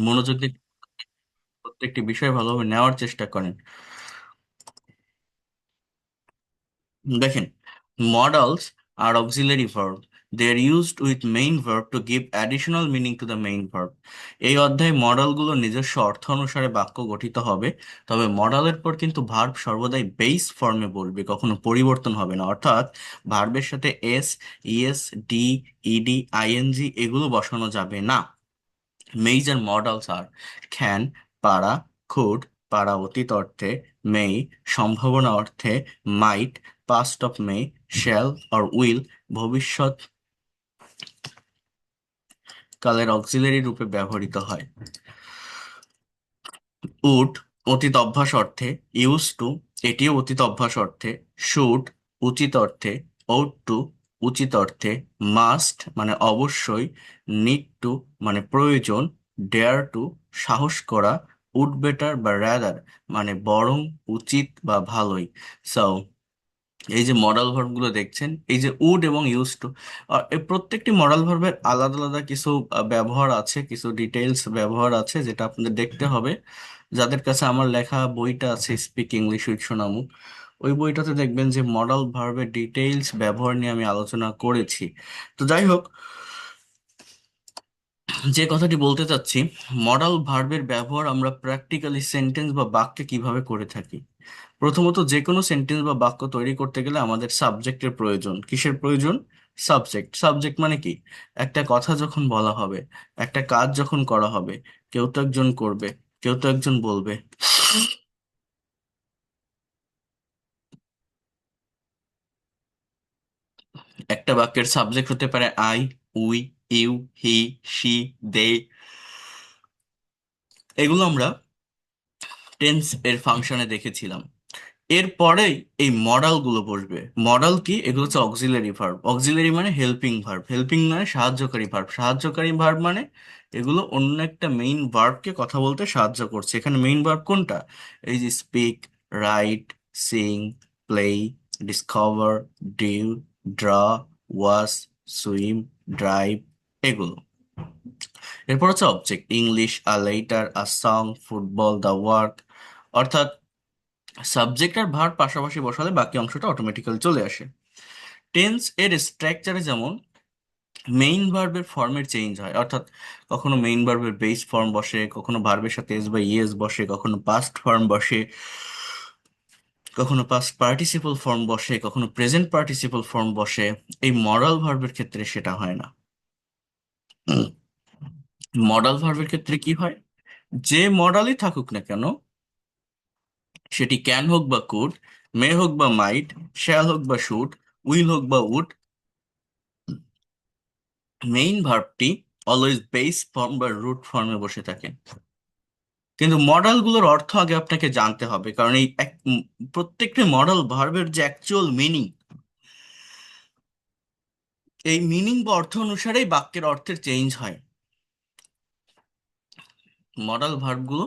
মনোযোগ দিয়ে প্রত্যেকটি বিষয় ভালোভাবে নেওয়ার চেষ্টা করেন। দেখেন, modals are auxiliary verb. They are used with main verb to give additional meaning to the main verb. এই অধ্যায়ে মডেলগুলো নিজস্ব অর্থ অনুসারে বাক্য গঠিত হবে, তবে মডেলের পর কিন্তু ভার্ব সর্বদাই বেস ফর্মে বলবে, কখনো পরিবর্তন হবে না। অর্থাৎ ভার্বের সাথে S, E S, D, E D, I N G এগুলো বসানো যাবে না। মেজর মডেলস আর ক্যান, পারা, কুড, পারা অতীত অর্থে, মে সম্ভাবনা অর্থে, might past of may, shall or will ভবিষ্যৎ কালের অক্সিলারি রূপে ব্যবহৃত হয়। উড অতীত অভ্যাস অর্থে, ইউজ টু এটিও অতীত অভ্যাস অর্থে, শুড উচিত অর্থে, ought টু উচিত অর্থে, মাস্ট মানে অবশ্যই, নিড টু মানে প্রয়োজন, ডেয়ার টু সাহস করা, উড বেটার বা রাদার মানে বরং, উচিত বা ভালোই। সো এই যে মডাল ভার্ব গুলো দেখছেন, এই যে উড এবং ইউজ টু, এই প্রত্যেকটি মডাল ভার্বের আলাদা আলাদা কিছু ব্যবহার আছে, কিছু ডিটেইলস ব্যবহার আছে, যেটা আপনাদের দেখতে হবে। যাদের কাছে আমার লেখা বইটা আছে স্পিক ইংলিশ উইথ সোনামু, ওই বইটাতে দেখবেন যে মডাল ভার্বের ডিটেইলস ব্যবহার নিয়ে আমি আলোচনা করেছি। তো যাই হোক, যে কথাটি বলতে চাচ্ছি, মডাল ভার্বের ব্যবহার আমরা প্র্যাকটিক্যালি সেন্টেন্স বা বাক্যে কিভাবে করে থাকি। প্রথমত, যে কোনো সেন্টেন্স বা বাক্য তৈরি করতে গেলে আমাদের সাবজেক্টের প্রয়োজন। কিসের প্রয়োজন? সাবজেক্ট। সাবজেক্ট মানে কি? একটা কথা যখন বলা হবে, একটা কাজ যখন করা হবে, কেউ তো একজন করবে, কেউ তো একজন বলবে। একটা বাক্যের সাবজেক্ট হতে পারে I, we, you, he, she, they. এগুলো আমরা টেন্স এর ফাংশনে দেখেছিলাম। এরপরেই এই মডাল গুলো বসবে। মডাল কি? এগুলো হচ্ছে অক্সিলারি ভার্ব। অক্সিলারি মানে হেল্পিং ভার্ব। হেল্পিং মানে সাহায্যকারী ভার্ব। সাহায্যকারী ভার্ব মানে এগুলো অন্য একটা মেইন ভার্বকে কথা বলতে সাহায্য করছে। এখানে মেইন ভার্ব কোনটা? এই যে speak, write, sing, play, discover, do, draw, wash, swim, drive, এগুলো। এরপর হচ্ছে object, English, a letter, a song, football, the work. অর্থাৎ সাবজেক্ট আর ভার্ব পাশাপাশি বসালে বাকি অংশটা অটোমেটিক্যালি চলে আসে। টেন্স এর স্ট্রাকচারে যেমন মেইন ভার্বের ফর্মের চেঞ্জ হয়, অর্থাৎ কখনো মেইন ভার্বের বেস ফর্ম বসে, কখনো ভার্বের সাথে এস বা ইএস বসে, কখনো পাস্ট ফর্ম বসে, কখনো পাস্ট পার্টিসিপল ফর্ম বসে, কখনো প্রেজেন্ট পার্টিসিপল ফর্ম বসে। এই মডাল ভার্বের ক্ষেত্রে সেটা হয় না। মডাল ভার্বের ক্ষেত্রে কি হয়? যে মডালই থাকুক না কেন, সেটি ক্যান হোক বা কুড, মে হোক বা মাইট, শ্যাল হোক বা শুড, উইল হোক বা উড, মেইন ভার্বটি অলওয়েজ বেস ফর্ম বা রুট ফর্মে বসে থাকে। কিন্তু মডেলগুলোর অর্থ আগে আপনাকে জানতে হবে, কারণ এই প্রত্যেকটি মডেল ভার্বের যে অ্যাকচুয়াল মিনিং, এই মিনিং বা অর্থ অনুসারেই বাক্যের অর্থের চেঞ্জ হয়। মডেল ভার্বগুলো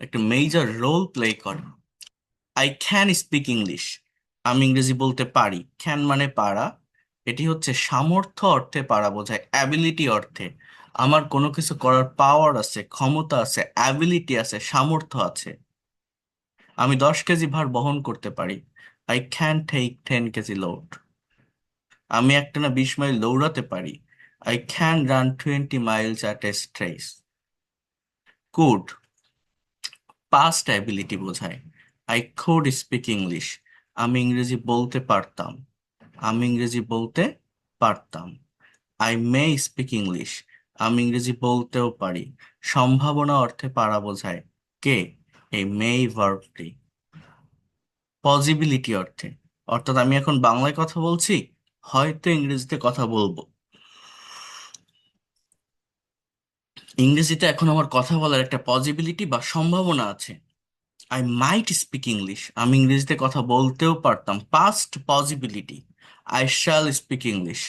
একটা মেজর রোল প্লে করে। আই ক্যান স্পিক ইংলিশ, আমি ইংরেজি বলতে পারি। ক্যান মানে পারা, এটি হচ্ছে সামর্থ্য অর্থে পারা বোঝায়, অ্যাবিলিটি অর্থে। আমার কোনো কিছু করার পাওয়ার আছে, ক্ষমতা আছে, অ্যাবিলিটি আছে, সামর্থ্য আছে। আমি 10 কেজি ভার বহন করতে পারি। I can take 10 KG load. আমি একটানা 20 মাইল দৌড়াতে পারি। I can run 20 miles at a stress. Could past ability বোঝায়। আই কুড স্পিক ইংলিশ, আমি ইংরেজি বলতে পারতাম। আমি ইংরেজি বলতে পারতাম। আই মে স্পিক ইংলিশ, আমি ইংরেজি বলতেও পারি। সম্ভাবনা অর্থে পারা বোঝায়। কে? এই মে ভার্বটি। পসিবিলিটি অর্থে, অর্থাৎ আমি এখন বাংলায় কথা বলছি, হয়তো ইংরেজিতে কথা বলবো। ইংরেজিতে এখন আমার কথা বলার একটা পসিবিলিটি বা সম্ভাবনা আছে। আই মাইট স্পিক ইংলিশ, আমি ইংরেজিতে কথা বলতেও পারতাম, past possibility. I shall speak English,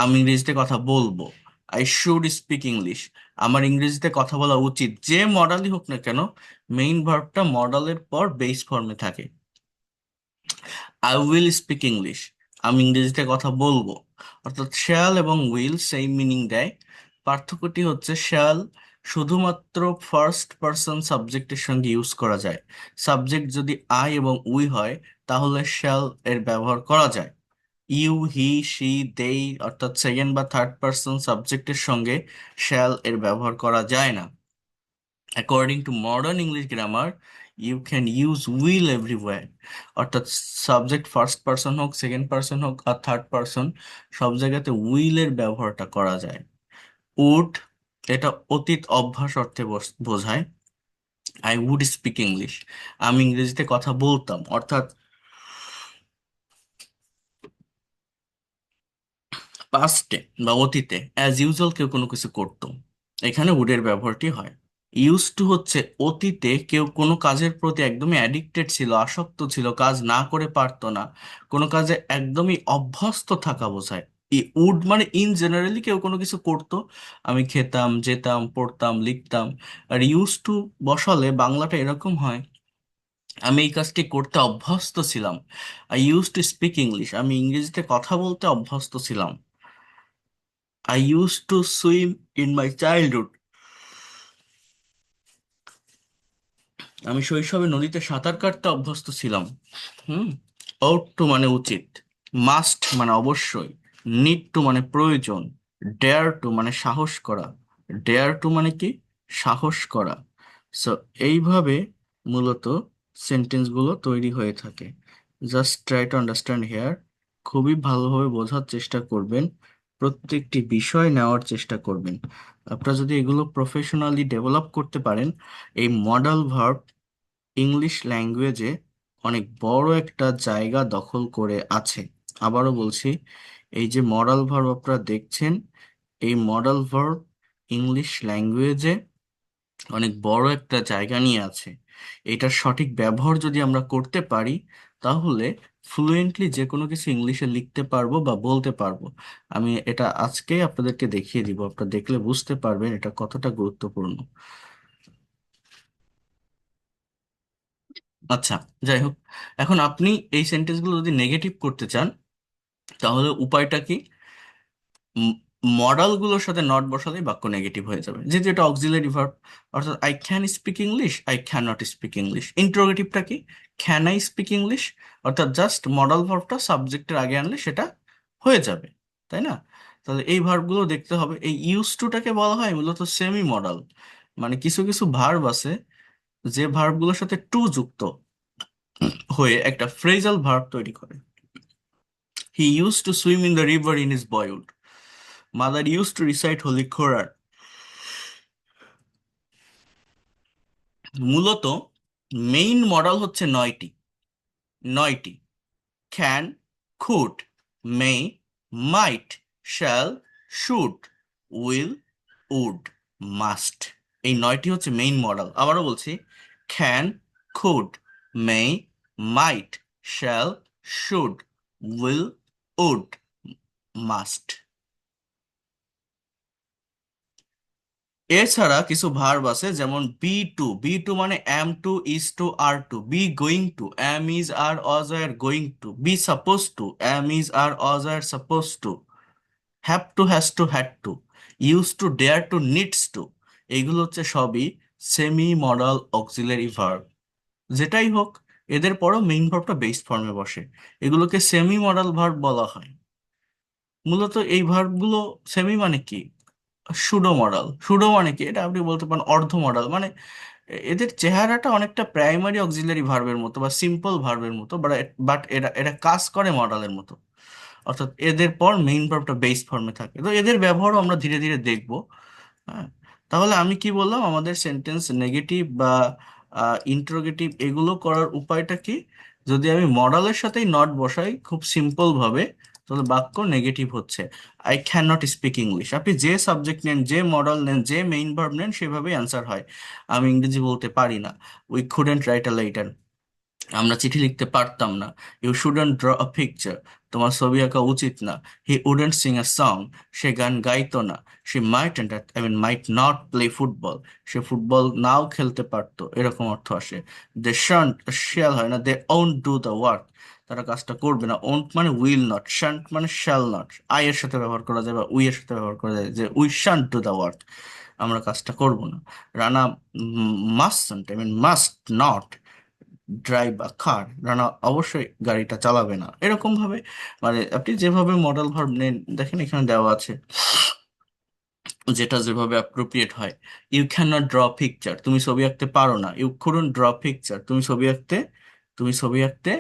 আমি ইংরেজিতে কথা বলবো। আই শুড স্পিক ইংলিশ, আমার ইংরেজিতে কথা বলা উচিত। যে মডালই হোক না কেন, মেইন ভার্বটা মডালের পর বেস ফর্মে থাকে। আই উইল স্পিক ইংলিশ, আমি ইংরেজিতে কথা বলবো। অর্থাৎ শ্যাল এবং উইল সেম মিনিং দেয়। পার্থক্যটি হচ্ছে শ্যাল শুধুমাত্র ফার্স্ট পার্সন সাবজেক্টের সঙ্গে ইউজ করা যায়। সাবজেক্ট যদি আই এবং উই হয় তাহলে শ্যাল এর ব্যবহার করা যায়। ইউ, হি, শি, দেই অর্থাৎ সেকেন্ড বা থার্ড পার্সন সাবজেক্টের সঙ্গে শ্যাল এর ব্যবহার করা যায় না। According to modern English grammar, you can use will everywhere, অর্থাৎ সাবজেক্ট ফার্স্ট পার্সন হোক, সেকেন্ড পার্সন হোক আর থার্ড পার্সন, সব জায়গাতে উইলের ব্যবহারটা করা যায়। উড, এটা অতীত অভ্যাস অর্থে বোঝায়। আই উড স্পিক ইংলিশ, আমি ইংরেজিতে কথা বলতাম, অর্থাৎ পাস্টে বা অতীতে অ্যাজ ইউজুয়াল কেউ কোনো কিছু করতো, এখানে উডের ব্যবহারটি হয়। ইউজ টু হচ্ছে অতীতে কেউ কোনো কাজের প্রতি একদমই অ্যাডিক্টেড ছিল, আসক্ত ছিল, কাজ না করে পারতো না, কোনো কাজে একদমই অভ্যস্ত থাকা বোঝায়। এই উড মানে ইন জেনারেলি কেউ কোনো কিছু করতো, আমি খেতাম, যেতাম, পড়তাম, লিখতাম। আর ইউজ টু বসালে বাংলাটা এরকম হয়, আমি এই কাজটি করতে অভ্যস্ত ছিলাম। I use to speak English, আমি ইংরেজিতে কথা বলতে অভ্যস্ত ছিলাম। I use to swim in my childhood, আমি শৈশবে নদীতে সাঁতার কাটতে অভ্যস্ত ছিলাম। হুম। ought টু মানে উচিত, মাস্ট মানে অবশ্যই, নিড টু মানে প্রয়োজন, ডেয়ার টু মানে সাহস করা। ডেয়ার টু মানে কি? সাহস করা। সো এইভাবে মূলত সেন্টেন্সগুলো তৈরি হয়ে থাকে। Just try to understand here, খুবই ভালোভাবে বোঝার চেষ্টা করবেন, প্রত্যেকটি বিষয় নেওয়ার চেষ্টা করবেন। আপনারা যদি এগুলো প্রফেশনালি ডেভেলপ করতে পারেন, এই মডাল ভার্ব ইংলিশ ল্যাঙ্গুয়েজে অনেক বড় একটা জায়গা দখল করে আছে। আবারও বলছি, এই যে মডাল ভার্ব আপনারা দেখছেন, এই মডাল ভার্ব ইংলিশ ল্যাঙ্গুয়েজে অনেক বড় একটা জায়গা নিয়ে আছে। এটার সঠিক ব্যবহার যদি আমরা করতে পারি, তাহলে ফ্লুয়েন্টলি যে কোনো কিছু ইংলিশে লিখতে পারবো বা বলতে পারবো। আমি এটা আজকেই আপনাদেরকে দেখিয়ে দিব, আপনারা দেখলে বুঝতে পারবেন এটা কতটা গুরুত্বপূর্ণ। আচ্ছা, যাই হোক, এখন আপনি এই সেন্টেন্সগুলো যদি নেগেটিভ করতে চান, তাহলে উপায়টা কি? মডালগুলোর সাথে নট বসালেই বাক্য নেগেটিভ হয়ে যাবে, যেহেতু এটা অক্সিলারি ভার্ব। অর্থাৎ I can speak English, I can not speak English. ইন্টারোগেটিভটা কি? ক্যান আই স্পিক ইংলিশ, অর্থাৎ জাস্ট মডাল ভার্বটা সাবজেক্টের আগে আনলে সেটা হয়ে যাবে, তাই না? তাহলে এই ভার্বগুলো দেখতে হবে। এই ইউজ টুটাকে বলা হয় মূলত সেমি মডাল, মানে কিছু কিছু ভার্ব আছে যে ভার্বগুলোর সাথে টু যুক্ত হয়ে একটা ফ্রেজাল ভার্ব তৈরি করে। He use to swim in the river in his boyhood, mother use to recite holy Quran. মূলত মেইন মডেল হচ্ছে নয়টি। নয়টি: can, could, may, might, shall, should, will, would, must. এই নয়টি হচ্ছে মেইন মডেল। আবারও বলছি, can, could, may, might, shall, should, will, would, must. এছাড়া কিছু ভার্ব আছে, যেমন বি টু। বি টু মানে am to, is to, are to. Be going two, am is are was are going to. Be suppose to, am is are was are suppose to. Have to, has to, had to. Use to, dare to, needs to. এইগুলো হচ্ছে সবই semi modal auxiliary verb. যেটাই হোক, এদের পরও main ভার্বটা base ফর্মে বসে, এগুলোকে সেমি মডাল ভার্ব বলা হয়। মূলত এই ভার্বগুলো সেমি মানে কি? Pseudo modal. সুডো মানে কি? এটা আপনি বলতে পারেন অর্ধ মডাল, মানে এদের চেহারাটা অনেকটা প্রাইমারি অক্সিলারি ভার্বের মতো বা সিম্পল ভার্বের মতো, বাট এরা এরা কাজ করে মডালের মতো। অর্থাৎ এদের পর মেইন ভার্বটা বেস ফর্মে থাকে, তো এদের ব্যবহারও আমরা ধীরে ধীরে দেখব। হ্যাঁ। তাহলে আমি কি বললাম, আমাদের সেন্টেন্স নেগেটিভ বা ইন্টারোগেটিভ এগুলো করার উপায়টা কি? যদি আমি মডালের সাথেই নট বসাই খুব সিম্পল ভাবে, তাহলে বাক্য নেগেটিভ হচ্ছে। I can not speak English, আপনি যে সাবজেক্ট নেন, যে মডেল নেন, যে মেইন ভার্ব নেন, সেভাবেই অ্যান্সার হয়। আমি ইংরেজি বলতে পারি না, we couldn't write a letter, আমরা চিঠি লিখতে পারতাম না। You shouldn't draw a picture, তোমার ছবি আঁকা উচিত না। He wouldn't sing a song, সে গান গাইতো না। সে might might not play football, সে ফুটবল নাও খেলতে পারতো, এরকম অর্থ আসে। দে শান্ট, শ্যাল হয় না, they won't do the work, তারা কাজটা করবে না। ওন্ট মানে উইল নট, শান্ট মানে শ্যাল নট। আই এর সাথে ব্যবহার করা যায় বা উই এর সাথে ব্যবহার করা যায়, যে we shan't do the work, আমরা কাজটা করব না। Rana mustn't, I mean must not drive a car, Rana অবশ্যই গাড়িটা চালাবে না, এরকম ভাবে। মানে আপনি যেভাবে মডেল ভার্ব নেন, দেখেন এখানে দেওয়া আছে যেটা যেভাবে অ্যাপ্রোপ্রিয়েট হয়। You can not draw picture, তুমি ছবি আঁকতে পারো না। ইউ কুডন্ট ড্র পিকচার, তুমি ছবি আঁকতে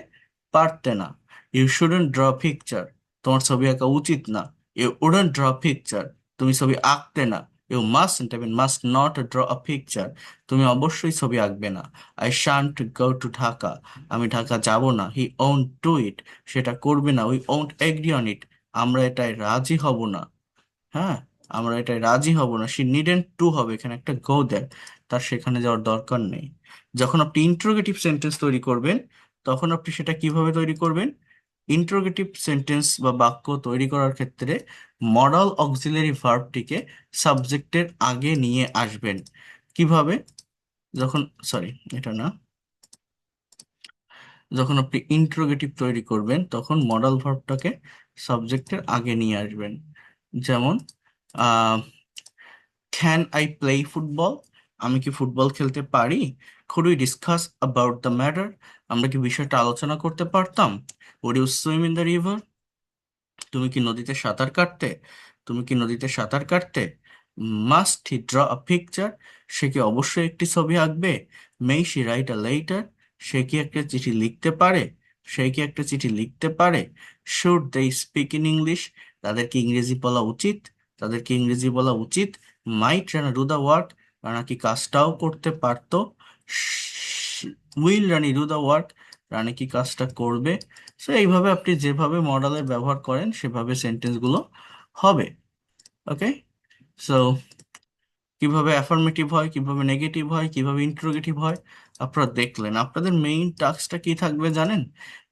পারতে না। ইউ শুডন্ট ড্র পিকচার, তোমার ছবি আঁকা উচিত না। ইউ উডন্ট ড্র পিকচার, তুমি ছবি আঁকতে না। You mustn't, I mean must not draw a picture, তুমি অবশ্যই ছবি আঁকবে না। I shan't go to Dhaka, আমি ঢাকা যাব না। হি ওন্ট ডু ইট, সেটা করবে না। We won't agri on it, আমরা এটায় রাজি হব না। হ্যাঁ, আমরা এটা রাজি হব না। সে নিডেন্ট টু হবে, এখানে একটা গো দেয়, তার সেখানে যাওয়ার দরকার নেই। যখন আপনি ইন্টারোগেটিভ সেন্টেন্স তৈরি করবেন, তখন আপনি সেটা কিভাবে তৈরি করবেন? ইন্টারোগেটিভ সেন্টেন্স বা বাক্য তৈরি করার ক্ষেত্রে মডাল অক্সিলারি ভার্বটিকে সাবজেক্টের আগে নিয়ে আসবেন। কিভাবে? যখন, সরি, এটা না, যখন আপনি ইন্টারোগেটিভ তৈরি করবেন তখন মডাল ভার্বটাকে সাবজেক্টের আগে নিয়ে আসবেন। যেমন, ক্যান আই প্লে ফুটবল, আমি কি ফুটবল খেলতে পারি? Could we discuss about the matter, আমরা কি বিষয়টা আলোচনা করতে পারতাম? Would you swim in the river, তুমি কি নদীতে সাঁতার কাটতে? তুমি কি নদীতে সাঁতার কাটতে? Must he draw a picture, সে কি অবশ্যই একটি ছবি আঁকবে? May she write a letter, সে কি একটা চিঠি লিখতে পারে? সে কি একটা চিঠি লিখতে পারে? Should they speak in English, তাদের কি ইংরেজি বলা উচিত? তাদের কি ইংরেজি বলা উচিত? Might Rana do the work, Rana কি কাজটাও করতে পারতো? Will Rani do the work, Rani কি কাজটা করবে? সো এইভাবে আপনি যেভাবে মডেলের ব্যবহার করেন সেভাবে সেন্টেন্সগুলো হবে। ওকে, সো কিভাবে অ্যাফার্মেটিভ হয়, কিভাবে নেগেটিভ হয়, কিভাবে ইন্টারোগেটিভ হয় আপনারা দেখলেন। আপনাদের মেইন টাস্কটা কি থাকবে জানেন?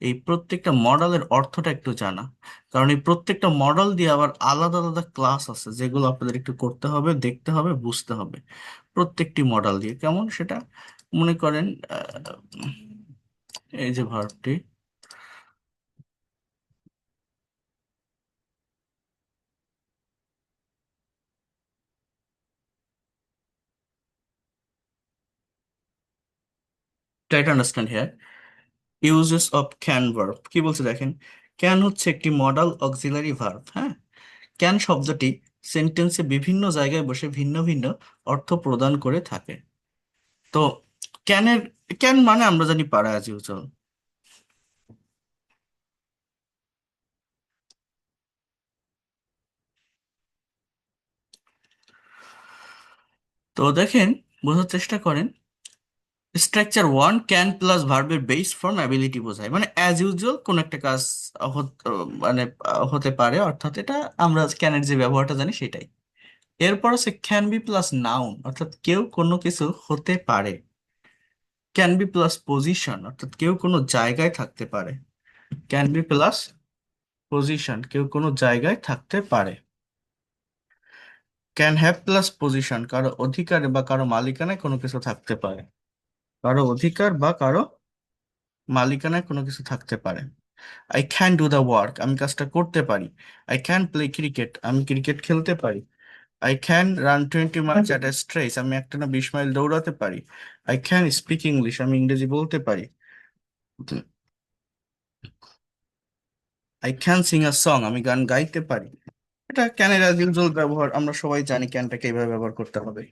এই প্রত্যেকটা মডেলের অর্থটা একটু জানা। কারণ এই প্রত্যেকটা মডেল দিয়ে আবার আলাদা আলাদা ক্লাস আছে যেগুলো আপনাদের একটু করতে হবে, দেখতে হবে, বুঝতে হবে। প্রত্যেকটি মডেল দিয়ে কেমন সেটা মনে করেন, এই যে ভার্বটি, try to understand here uses of can verb কি বলছে দেখেন। ক্যান হচ্ছে একটি মডাল অক্সিলারি ভার্ব। হ্যাঁ, ক্যান শব্দটি সেন্টেন্সে বিভিন্ন জায়গায় বসে ভিন্ন ভিন্ন অর্থ প্রদান করে থাকে। তো ক্যানের, ক্যান মানে আমরা জানি পারা, অ্যাজ ইউজুয়াল। তো দেখেন, বোঝার চেষ্টা করেন। স্ট্রাকচার ওয়ান, ক্যান প্লাস ভার্বের বেস ফর্ম অ্যাবিলিটি বোঝায়, মানে অ্যাজ ইউজুয়াল কোন একটা কাজ মানে হতে পারে, অর্থাৎ এটা আমরা ক্যানের যে ব্যবহারটা জানি সেটাই। এরপর আছে ক্যান বি প্লাস নাউন, অর্থাৎ কেউ কোনো কিছু হতে পারে। ক্যান বি প্লাস পজিশন, অর্থাৎ কেউ কোনো জায়গায় থাকতে পারে। ক্যান বি প্লাস পজিশন, কেউ কোনো জায়গায় থাকতে পারে। ক্যান হ্যাভ প্লাস পজিশন, কারো অধিকার বা কারো মালিকানায় কোনো কিছু থাকতে পারে। কারো অধিকার বা কারো মালিকানায় কোনো কিছু থাকতে পারে। I can do the work, আমি কাজটা করতে পারি। আই ক্যান প্লে ক্রিকেট, আমি ক্রিকেট খেলতে পারি। I can run 20 miles at A stretch, আমি একটানা 20 মাইল দৌড়াতে পারি। আই ক্যান স্পিক ইংলিশ, আমি ইংরেজি বলতে পারি। I can sing a song, আমি গান গাইতে পারি। এটা ক্যানের অ্যাজ ইউজুয়াল ব্যবহার, আমরা সবাই জানি ক্যানটাকে এইভাবে ব্যবহার করতে হবে।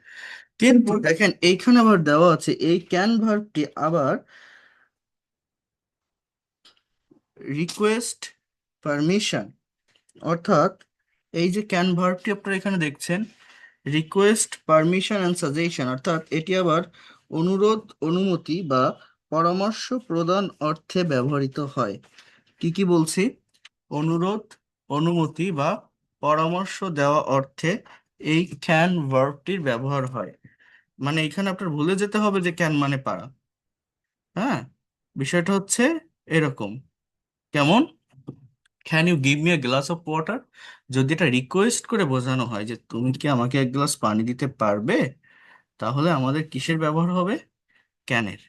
কিন্তু দেখেন এইখানে আবার দেওয়া আছে এই ক্যান ভার্বটি আবার রিকোয়েস্ট, পারমিশন, অর্থাৎ এই যে ক্যান ভার্বটি আপনারা এখানে দেখছেন, রিকোয়েস্ট, পারমিশন অ্যান্ড সাজেশন, অর্থাৎ এটি আবার অনুরোধ, অনুমতি বা পরামর্শ প্রদান অর্থে ব্যবহৃত হয়। কি কি বলছি? অনুরোধ, অনুমতি বা পরামর্শ দেওয়া অর্থে এই ক্যান ভার্বটির ব্যবহার হয়। মানে এখানে আপনার ভুলে যেতে হবে যে ক্যান মানে পারা। হ্যাঁ, বিষয়টা হচ্ছে এরকম। কেমন? Can you give me a glass of water, যদি এটা রিকোয়েস্ট করে বোঝানো হয় যে তুমি কি আমাকে এক গ্লাস পানি দিতে পারবে, তাহলে আমাদের কিসের ব্যবহার হবে? ক্যানের।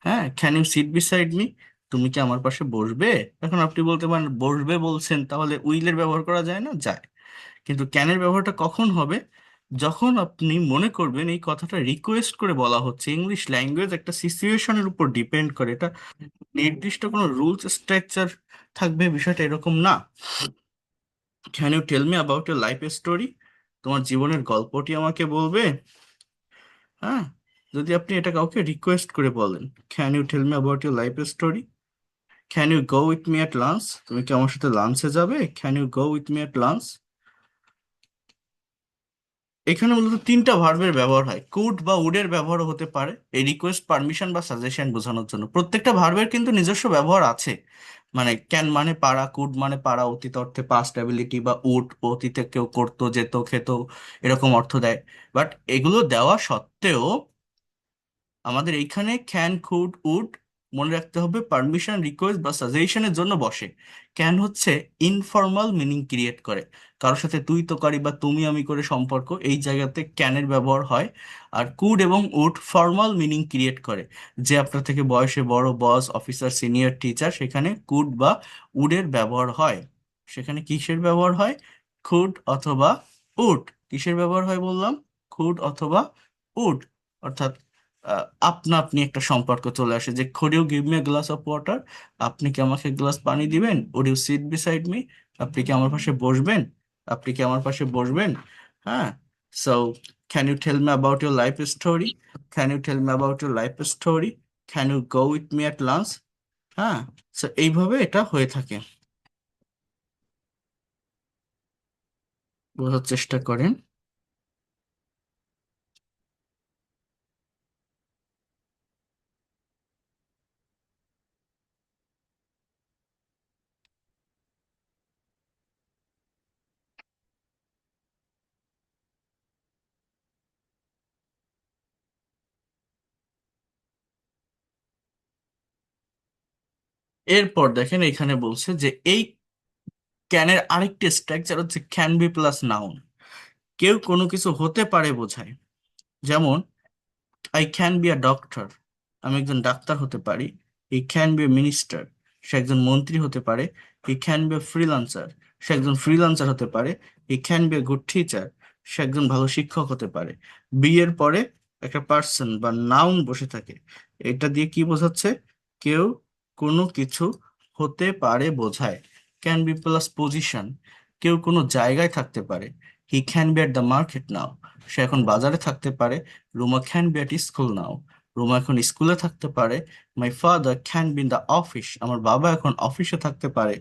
হ্যাঁ, can you sit beside me, তুমি কি আমার পাশে বসবে? এখন আপনি বলতে পারেন বসবে বলছেন, তাহলে উইলের ব্যবহার করা যায় না? যায়। কিন্তু ক্যানের ব্যবহারটা কখন হবে? যখন আপনি মনে করবেন এই কথাটা রিকোয়েস্ট করে বলা হচ্ছে, ইংলিশ ল্যাঙ্গুয়েজ একটা সিচুয়েশনের উপর ডিপেন্ড করে, এটা নির্দিষ্ট কোনো রুলস স্ট্রাকচার থাকবে বিষয়টা এরকম না। Can you tell me about your life story? তোমার জীবনের গল্পটি আমাকে বলবে। হ্যাঁ, যদি আপনি এটা কাউকে রিকোয়েস্ট করে বলেন, can you tell me about your life story, can you go with me at lunch, তুমি কি আমার সাথে লাঞ্চে যাবে, can you go with me at lunch. এখানে মূলত তিনটা ভার্বের ব্যবহার হয়, কুড বা উডের ব্যবহারও হতে পারে এই রিকোয়েস্ট, পারমিশন বা সাজেশন বোঝানোর জন্য। প্রত্যেকটা ভার্বের কিন্তু নিজস্ব ব্যবহার আছে। মানে ক্যান মানে পারা, কুড মানে পারা অতীত অর্থে, পাস্ট অ্যাবিলিটি, বা উড অতীতে কেউ করতো, যেত, খেত, এরকম অর্থ দেয়। বাট এগুলো দেওয়া সত্ত্বেও আমাদের এইখানে ক্যান, কুড, উড মনে রাখতে হবে পারমিশন, রিকোয়েস্ট বা সাজেশনের জন্য বসে। ক্যান হচ্ছে ইনফর্মাল মিনিং ক্রিয়েট করে, কারোর সাথে তুই তোকারি বা তুমি আমি করে সম্পর্ক, এই জায়গাতে ক্যানের ব্যবহার হয়। আর কুড এবং উড ফর্মাল মিনিং ক্রিয়েট করে, যে আপনার থেকে বয়সে বড়, বস, অফিসার, সিনিয়র, টিচার, সেখানে কুড বা উডের ব্যবহার হয়। সেখানে কিসের ব্যবহার হয়? কুড অথবা উড। কিসের ব্যবহার হয় বললাম? কুড অথবা উড। অর্থাৎ আপনা আপনি একটা সম্পর্ক চলে আসে, যে could you give me a glass of water, আপনি কি আমাকে গ্লাস পানি দিবেন, would you sit beside me, আপনি কি আমার পাশে বসবেন, আপনি কি আমার পাশে বসবেন। হ্যাঁ, so can you tell me about your life story, can you tell me about your life story, can you go with me at lunch. হ্যাঁ, সো এইভাবে এটা হয়ে থাকে, বোঝার চেষ্টা করেন। এরপর দেখেন এখানে বলছে যে এই ক্যানের আরেকটি স্ট্রাকচার হচ্ছে ক্যান বি প্লাস নাউন। কেউ কোনো কিছু হতে পারে বোঝায়। যেমন I can be a doctor, আমি একজন ডাক্তার হতে পারি। He can be a minister, সে একজন মন্ত্রী হতে পারে। He can be a freelancer, সে একজন ফ্রিল্যান্সার হতে পারে। He can be a good teacher, সে একজন ভালো শিক্ষক হতে পারে। বি এর পরে একটা পার্সন বা নাউন বসে থাকে, এটা দিয়ে কি বোঝাচ্ছে? কেউ কোনো কিছু হতে পারে বোঝায়। ক্যান বি প্লাস পজিশন, কেউ কোনো জায়গায় থাকতে পারে। He can be at the market now, সে এখন বাজারে থাকতে পারে। Ruma can be at school now, Ruma এখন স্কুলে থাকতে পারে। My father can be in the office, আমার বাবা এখন অফিসে থাকতে পারে।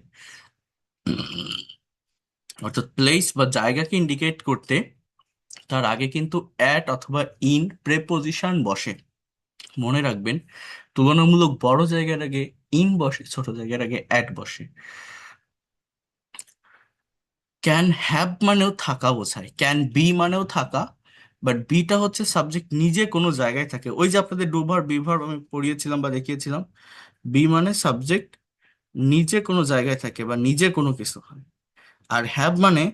অর্থাৎ প্লেস বা জায়গাকে ইন্ডিকেট করতে তার আগে কিন্তু অ্যাট অথবা ইন প্রেপোজিশন বসে। মনে রাখবেন, তুলনামূলক বড় জায়গার আগে ইন বসে, ছোট জায়গার আগে অ্যাট বসে। ক্যান হ্যাভ মানেও থাকা বোঝায়, ক্যান বি মানেও থাকা, বাট বিটা হচ্ছে সাবজেক্ট নিজে কোনো জায়গায় থাকে। ওই যে আপনাদের ডুভার বিভার আমি পড়িয়েছিলাম বা দেখিয়েছিলাম, বি মানে সাবজেক্ট নিজে কোনো জায়গায় থাকে বা নিজে কোনো কিছু হয়। আর হ্যাভ মানে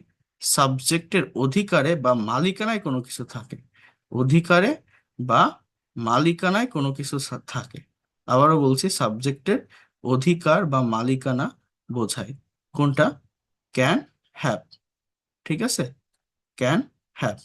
সাবজেক্টের অধিকারে বা মালিকানায় কোনো কিছু থাকে, অধিকারে বা মালিকানায় কোনো কিছু থাকে। আবারও বলছি, সাবজেক্টের অধিকার বা মালিকানা বোঝায়। কোনটা? Can, have. ঠিক আছে, can, have.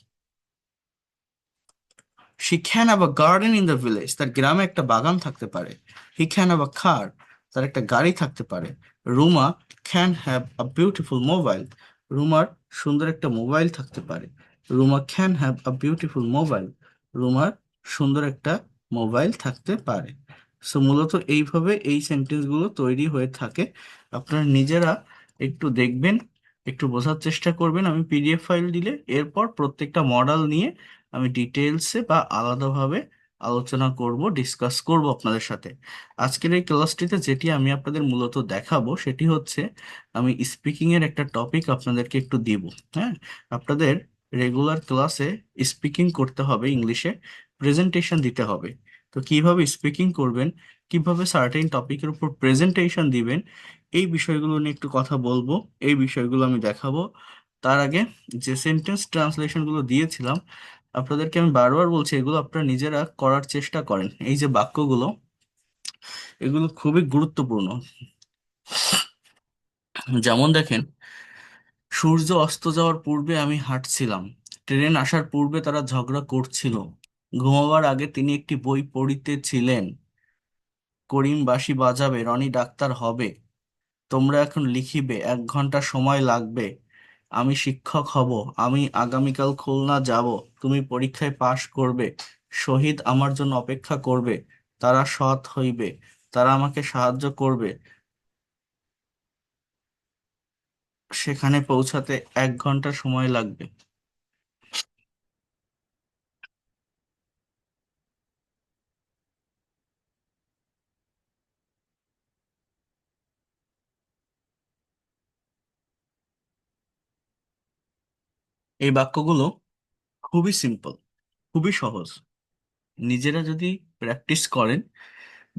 She can have a garden in the village, তার গ্রামে একটা বাগান থাকতে পারে। হি ক্যান হ্যাভ আ কার, তার একটা গাড়ি থাকতে পারে। Ruma can have a beautiful mobile, রুমার সুন্দর একটা মোবাইল থাকতে পারে। Ruma can have a beautiful mobile, রুমার সুন্দর একটা মোবাইল থাকতে পারে। সো মূলত এইভাবে এই সেন্টেন্সগুলো তৈরি হয়ে থাকে। আপনারা নিজেরা একটু দেখবেন, একটু বোঝার চেষ্টা করবেন আমি পিডিএফ ফাইল দিলে। এরপর প্রত্যেকটা মডেল নিয়ে আমি ডিটেলসে বা আলাদাভাবে আলোচনা করব, ডিসকাস করব আপনাদের সাথে। আজকের এই ক্লাসটিতে যেটি আমি আপনাদের মূলত দেখাবো সেটি হচ্ছে, আমি স্পিকিং এর একটা টপিক আপনাদেরকে একটু দিব। হ্যাঁ, আপনাদের রেগুলার ক্লাসে স্পিকিং করতে হবে, ইংলিশে প্রেজেন্টেশন দিতে হবে। তো কিভাবে স্পিকিং করবেন, কিভাবে সার্টেন টপিকের উপর প্রেজেন্টেশন দিবেন, এই বিষয়গুলো নিয়ে একটু কথা বলবো, এই বিষয়গুলো আমি দেখাবো। তার আগে যে সেন্টেন্স ট্রান্সলেশন গুলো দিয়েছিলাম আপনাদেরকে, আমি বারবার বলছি এগুলো আপনারা নিজেরা করার চেষ্টা করেন। এই যে বাক্যগুলো, এগুলো খুবই গুরুত্বপূর্ণ। যেমন দেখেন, সূর্য অস্ত যাওয়ার পূর্বে আমি হাঁটছিলাম, ট্রেন আসার পূর্বে তারা ঝগড়া করছিল। ঘুমাবার আগে তিনি একটি বই পড়িতেছিলেন। করিম বাঁশি বাজাবে, রনি ডাক্তার হবে। তোমরা এখন লিখিবে, 1 ঘন্টা সময় লাগবে। আমি শিক্ষক হব। আমি আগামীকাল খুলনা যাব। তুমি পরীক্ষায় পাশ করবে। শহীদ আমার জন্য অপেক্ষা করবে। তারা সৎ হইবে। তারা আমাকে সাহায্য করবে। সেখানে পৌঁছাতে 1 ঘন্টা সময় লাগবে। এই বাক্যগুলো খুবই সিম্পল, খুবই সহজ। নিজেরা যদি প্র্যাকটিস করেন,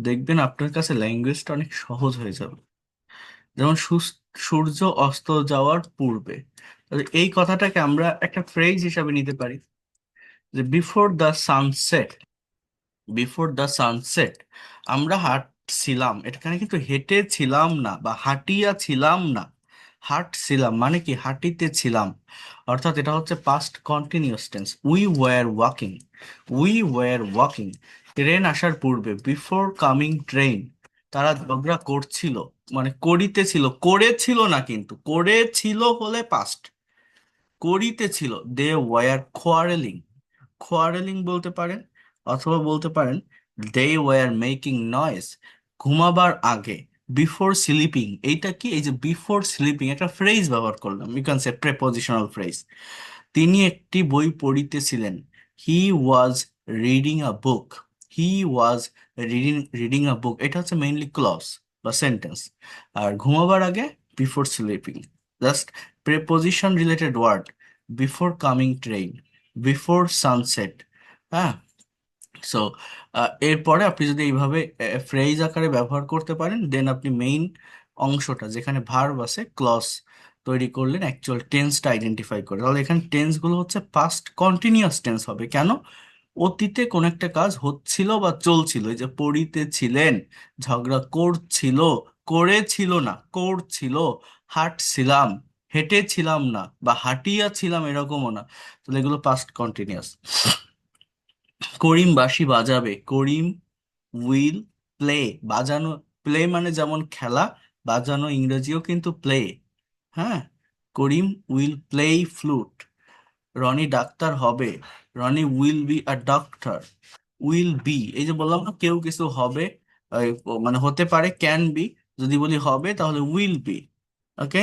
দেখবেন আপনার কাছে ল্যাঙ্গুয়েজটা অনেক সহজ হয়ে যাবে। যেমন সূর্য অস্ত যাওয়ার পূর্বে, তাহলে এই কথাটাকে আমরা একটা ফ্রেজ হিসাবে নিতে পারি যে before the sunset. Before the sunset আমরা হাঁটছিলাম, এখানে কিন্তু হেঁটে ছিলাম না বা হাঁটিয়া ছিলাম না, হাঁটছিলাম মানে কি হাঁটিতেছিলাম। অর্থাৎ এটা হচ্ছে past continuous tense. We were walking, we were walking. Train আসার পূর্বে, বিফোর কামিং ট্রেন, তারা ঝগড়া করছিল, মানে করিতেছিল, করেছিল না, কিন্তু করেছিল হলে পাস্ট, করিতেছিল। দে ওয়্যার কোয়ারেলিং, কোয়ারেলিং বলতে পারেন, অথবা বলতে পারেন দে ওয়্যার মেকিং নয়েজ। ঘুমাবার আগে, বিফোর স্লিপিং। এইটা কি, এই যে বিফোর স্লিপিং একটা ফ্রেজ ব্যবহার করলাম, you can say prepositional phrase. তিনি একটি বই পড়িতেছিলেন। He was reading a book. He was reading reading a book, এটা হচ্ছে মেইনলি ক্লজ বা সেন্টেন্স। আর ঘুমাবার আগে, before sleeping, just preposition related word. Before coming train, before sunset. হ্যাঁ। সো এরপরে আপনি যদি এইভাবে ফ্রেজ আকারে ব্যবহার করতে পারেন, দেন আপনি মেইন অংশটা যেখানে ভার্ব আছে ক্লজ তৈরি করলেন অ্যাকচুয়াল টেন্সটা আইডেন্টিফাই করে। তাহলে এখানে টেন্স গুলো হচ্ছে পাস্ট কন্টিনিউয়াস টেন্স হবে। কেন? অতীতে কোন একটা কাজ হচ্ছিল বা চলছিল, এই যে পড়িতেছিলেন, ঝগড়া করছিল, করেছিল না, করছিল। হাঁটছিলাম, হেঁটেছিলাম না, বা হাঁটিয়াছিলাম এরকমও না। তাহলে এগুলো পাস্ট কন্টিনিউয়াস। করিম বাঁশি বাজাবে, করিম উইল প্লে। বাজানো, প্লে মানে যেমন খেলা, বাজানো ইংরেজিও কিন্তু প্লে। হ্যাঁ। Karim will play flute. Roni ডাক্তার হবে। Roni will be a doctor. Will be, এই যে বললাম না কেউ কিছু হবে, মানে হতে পারে, ক্যান বি। যদি বলি হবে তাহলে উইল বি। ওকে।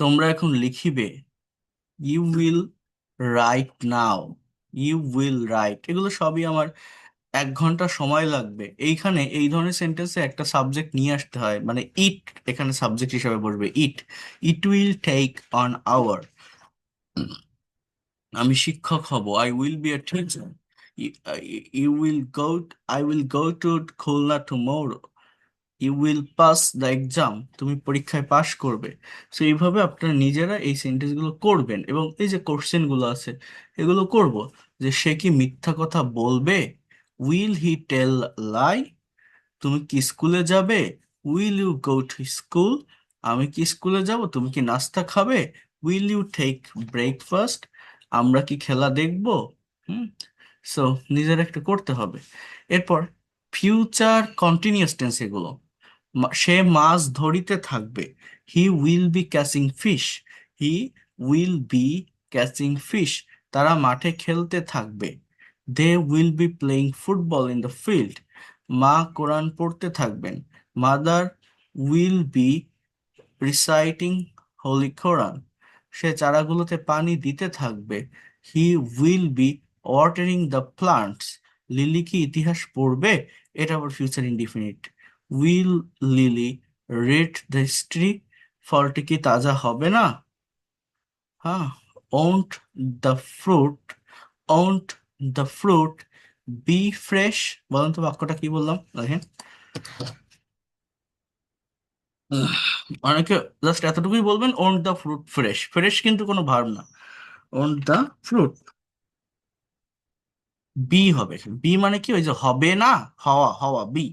তোমরা এখন লিখিবে, you will write now. You will write, এগুলো সবই আমার 1 ঘন্টা সময় লাগবে। এইখানে এই ধরনের সেন্টেন্সে একটা সাবজেক্ট নিয়ে আসতে হয়, মানে ইট এখানে সাবজেক্ট হিসেবে বসবে। It, it will take an hour. আমি শিক্ষক হব, I will be a teacher. You will go, I will go to Khulna tomorrow. You will pass the exam, তুমি পরীক্ষায় পাশ করবে। সো এইভাবে আপনারা নিজেরা এই সেন্টেন্সগুলো করবেন, এবং এই যে কোশ্চেন গুলো আছে এগুলো করব। যে সে কি মিথ্যা কথা বলবে? Will he tell lie? তুমি কি স্কুলে যাবে? Will you go to school? আমি কি স্কুলে যাব? তুমি কি নাস্তা খাবে? Will you take breakfast? আমরা কি খেলা দেখব? হুম। সো নিজের একটা করতে হবে। এরপর ফিউচার কন্টিনিউয়াস টেন্স এগুলো। সে মাছ ধরিতে থাকবে। He will be catching fish. He will be catching fish. তারা মাঠে খেলতে থাকবে। They will be playing football in the field. মা কোরআন পড়তে থাকবেন। Mother will be reciting holy Quran. সে চারাগুলোতে পানি দিতে থাকবে। He will be watering the plants. Lily কি ইতিহাস পড়বে? এটা আবার future indefinite. Will Lily read the history? ফলটি কি তাজা হবে না? হ্যাঁ। Won't the fruit, won't the fruit be fresh? বলুন তো বাক্যটা কি বললাম দেখেন। উম, অনেকে জাস্ট এতটুকুই বলবেন, won't the fruit fresh. Fresh কিন্তু কোনো ভার্ব না। ওন্ট দ্য ফ্রুট, বি হবে। বি মানে কি, ওই যে হবে না, হওয়া, হওয়া, বি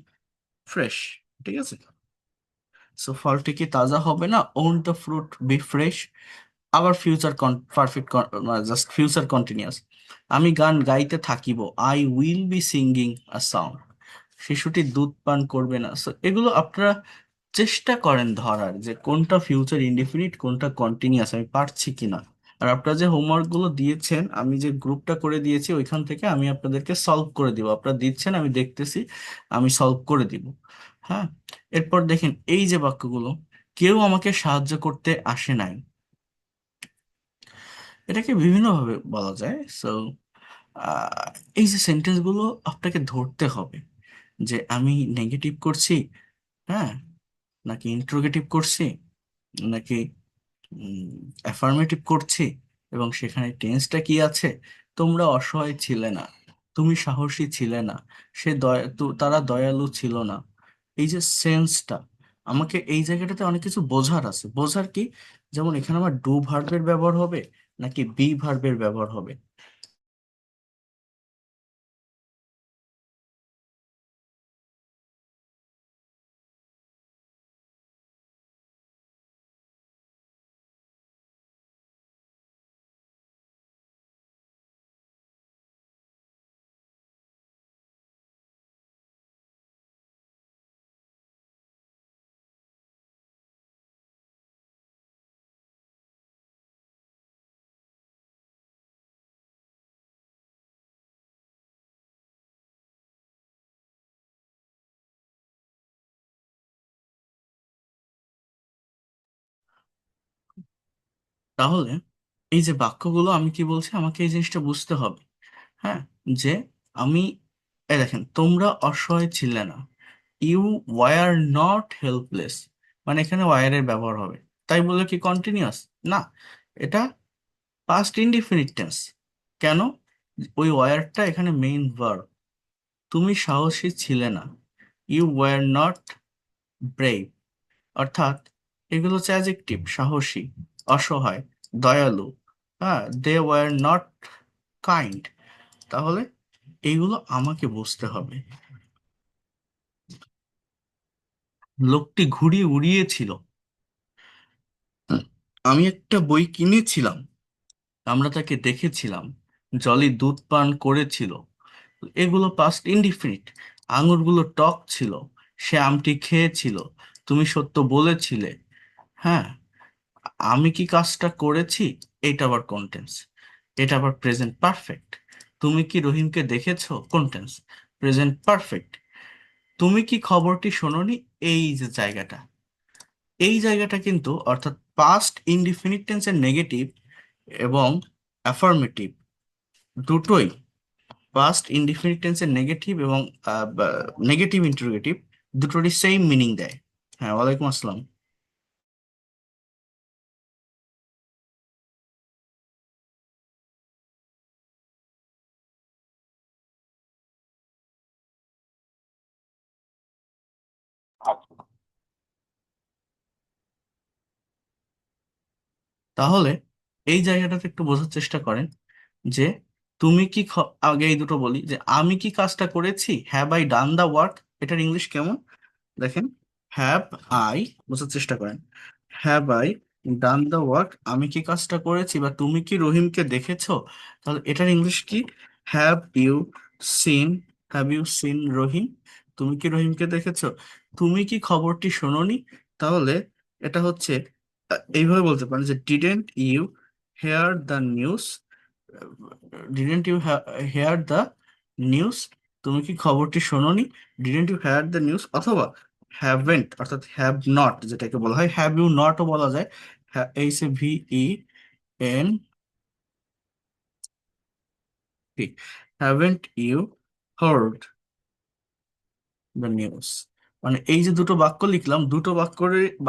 ফ্রেশ। ঠিক আছে। সো ফলটি কি তাজা হবে না? Won't the fruit be fresh? আবার future perfect, just future continuous. আমি গান গাইতে থাকিব, I will be singing a song. শিশুটি দুধ পান করবে না। সো এগুলো আপনারা চেষ্টা করেন ধরার যে কোনটা ফিউচার ইনডিফিনিট, কোনটা কন্টিনিউয়াস, আমি পারছি কিনা। আর আপনারা যে হোমওয়ার্ক গুলো দিয়েছেন, আমি যে গ্রুপটা করে দিয়েছি ওইখান থেকে আমি আপনাদেরকে সলভ করে দিব। আপনারা দিচ্ছেন, আমি দেখতেছি, আমি সলভ করে দিব। হ্যাঁ, এরপর দেখেন এই যে বাক্যগুলো, কেউ আমাকে সাহায্য করতে আসে নাই, এটাকে বিভিন্নভাবে বলা যায়। সো এই যে সেন্টেন্সগুলো আপনাকে ধরতে হবে যে আমি নেগেটিভ করছি, হ্যাঁ, নাকি ইন্ট্রোগেটিভ করছি, নাকি অ্যাফার্মেটিভ করছি, এবং সেখানে টেন্সটা কি আছে। তোমরা অসহায় ছিলে না, তুমি সাহসী ছিলে না, তারা দয়ালু ছিল না। এই যে সেন্সটা, আমাকে এই জায়গাটাতে অনেক কিছু বোঝার আছে। বোঝার কি, যেমন এখানে আমার ডু ভার্বের ব্যবহার হবে নাকি বি ভার্বের ব্যবহার হবে। তাহলে এই যে বাক্যগুলো আমি কি বলছি, আমাকে এই জিনিসটা বুঝতে হবে। হ্যাঁ, যে আমি, এই দেখেন, তোমরা অসহায় ছিলে না, ইউ ওয়ার নট হেল্পলেস, মানে এখানে ওয়ার এর ব্যবহার হবে। তাই বলে কি কন্টিনিউয়াস? না, এটা পাস্ট ইনডিফিনিট টেন্স। কেন? ওই ওয়ারটা এখানে মেইন ভার্ব। তুমি সাহসী ছিলে না, ইউ ওয়ার নট ব্রেভ, অর্থাৎ এগুলো হচ্ছে অ্যাজেক্টিভ। সাহসী, অসহায়, দয়ালু, হ্যাঁ, দে ওয়ার নট কাইন্ড। তাহলে এইগুলো আমাকে বুঝতে হবে। লোকটি ঘুড়ি উড়িয়েছিল, আমি একটা বই কিনেছিলাম, আমরা তাকে দেখেছিলাম, জলি দুধ পান করেছিল। এগুলো পাস্ট ইনডিফিনিট। আঙুরগুলো টক ছিল, সে আমটি খেয়েছিল, তুমি সত্য বলেছিলে। হ্যাঁ, আমি কি কাজটা করেছি, এটা আবার কোন টেন্স? এটা আবার প্রেজেন্ট পারফেক্ট। তুমি কি রহিমকে দেখেছো, কোন টেন্স? Present perfect. তুমি কি খবরটি শোনোনি, এই যে জায়গাটা, এই জায়গাটা কিন্তু অর্থাৎ পাস্ট ইনডিফিনিট টেন্সের নেগেটিভ এবং অ্যাফার্মেটিভ দুটোই, পাস্ট ইনডিফিনিট টেন্সের নেগেটিভ এবং নেগেটিভ ইন্টারোগেটিভ দুটোরই সেম মিনিং দেয়। হ্যাঁ, ওয়ালাইকুম আসসালাম। তাহলে এই জায়গাটাতে একটু বোঝার চেষ্টা করেন যে তুমি কি আগে এই দুটো বলি, যে আমি কি কাজটা করেছি, have I done the work, এটার ইংলিশ কেমন? দেখেন, হ্যাভ আই, বোঝার চেষ্টা করেন, have I done the work, আমি কি কাজটা করেছি, বা তুমি কি রহিমকে দেখেছো, তাহলে এটার ইংলিশ কি? Have you seen, have you seen Rahim, তুমি কি রহিমকে দেখেছো? তুমি কি খবরটি শোনোনি, তাহলে এটা হচ্ছে এইভাবে বলতে পারেন যে didn't you hear the news, didn't you hear the news, তুমি কি খবরটি শোনোনি, didn't you hear the news. অথবা হ্যাভেন্ট অর্থাৎ হ্যাভ নট, যেটাকে বলা হয় হ্যাভ ইউ নটও বলা যায়, H A V E N T, haven't you heard the news. মানে এই যে দুটো বাক্য লিখলাম, দুটো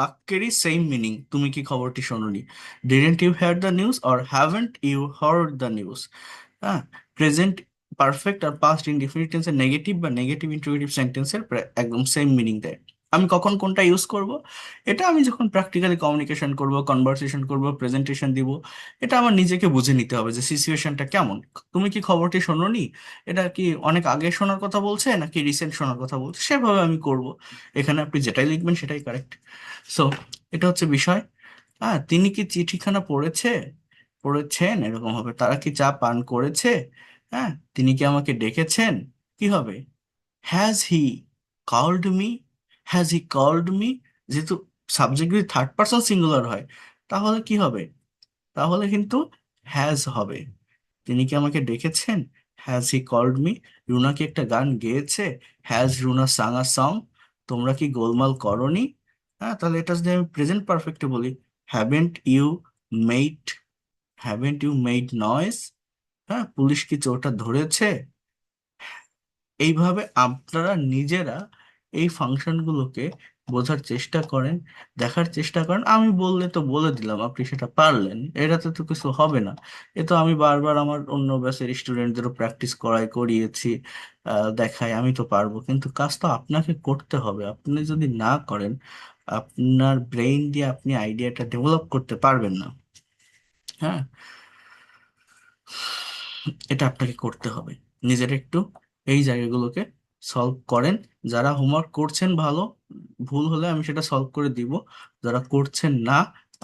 বাক্যেরই সেম মিনিং, তুমি কি খবরটি শোনোনি, didn't you hear the news or haven't you heard the news. হ্যাঁ, প্রেজেন্ট পারফেক্ট আর পাস্ট ইনডিফিনিট টেন্সের নেগেটিভ বা নেগেটিভ ইন্টারোগেটিভ সেন্টেন্সের একদম সেম মিনিং দেয়। আমি কখন কোনটা ইউজ করব, এটা আমি যখন প্র্যাকটিক্যালি কমিউনিকেশন করব, কনভারসেশন করব, প্রেজেন্টেশন দিব, এটা আমার নিজেকে বুঝে নিতে হবে যে সিচুয়েশনটা কেমন। তুমি কি খবরটি শোনোনি, এটা কি অনেক আগে শোনার কথা বলছে নাকি রিসেন্ট শোনার কথা বলছে, সেভাবে আমি করব। এখানে আপনি যেটাই লিখবেন সেটাই কারেক্ট। সো এটা হচ্ছে বিষয়। হ্যাঁ, তিনি কি চিঠিখানা পড়েছেন এরকম হবে। তারা কি চা পান করেছে? হ্যাঁ, তিনি কি আমাকে ডেকেছেন? কি হবে? Has he called me? Has he called me? যেহেতু সাবজেক্ট যদি থার্ড পার্সন সিঙ্গুলার হয়, তাহলে কি হবে? তাহলে কিন্তু হ্যাজ হবে। তিনি কি আমাকে ডেকেছেন? Has he called me? Runa কি একটা গান গেয়েছে? Has Runa sang a song? তোমরা কি গোলমাল করনি? হ্যাঁ, তাহলে এটা যদি আমি প্রেজেন্ট পারফেক্টে বলি, haven't you made haven't you made noise? হ্যাঁ, পুলিশ কি চোরটা ধরেছে? এইভাবে আপনারা নিজেরা এই ফাংশনগুলোকে বোঝার চেষ্টা করেন, দেখার চেষ্টা করেন। আমি বললে তো বলে দিলাম, আপনি সেটা পারলেন, এটাতে তো কিছু হবে না। এ তো আমি বারবার আমার অন্য ব্যাচের স্টুডেন্টদেরও প্র্যাকটিস করিয়েছি, দেখাই আমি তো পারবো, কিন্তু কাজ তো আপনাকে করতে হবে। আপনি যদি না করেন, আপনার ব্রেইন দিয়ে আপনি আইডিয়াটা ডেভেলপ করতে পারবেন না। হ্যাঁ, এটা আপনাকে করতে হবে। নিজের একটু এই জায়গাগুলোকে সলভ করেন। যারা হোমওয়ার্ক করছেন ভালো, ভুল হলে আমি সেটা সলভ করে দিব। যারা করছেন না,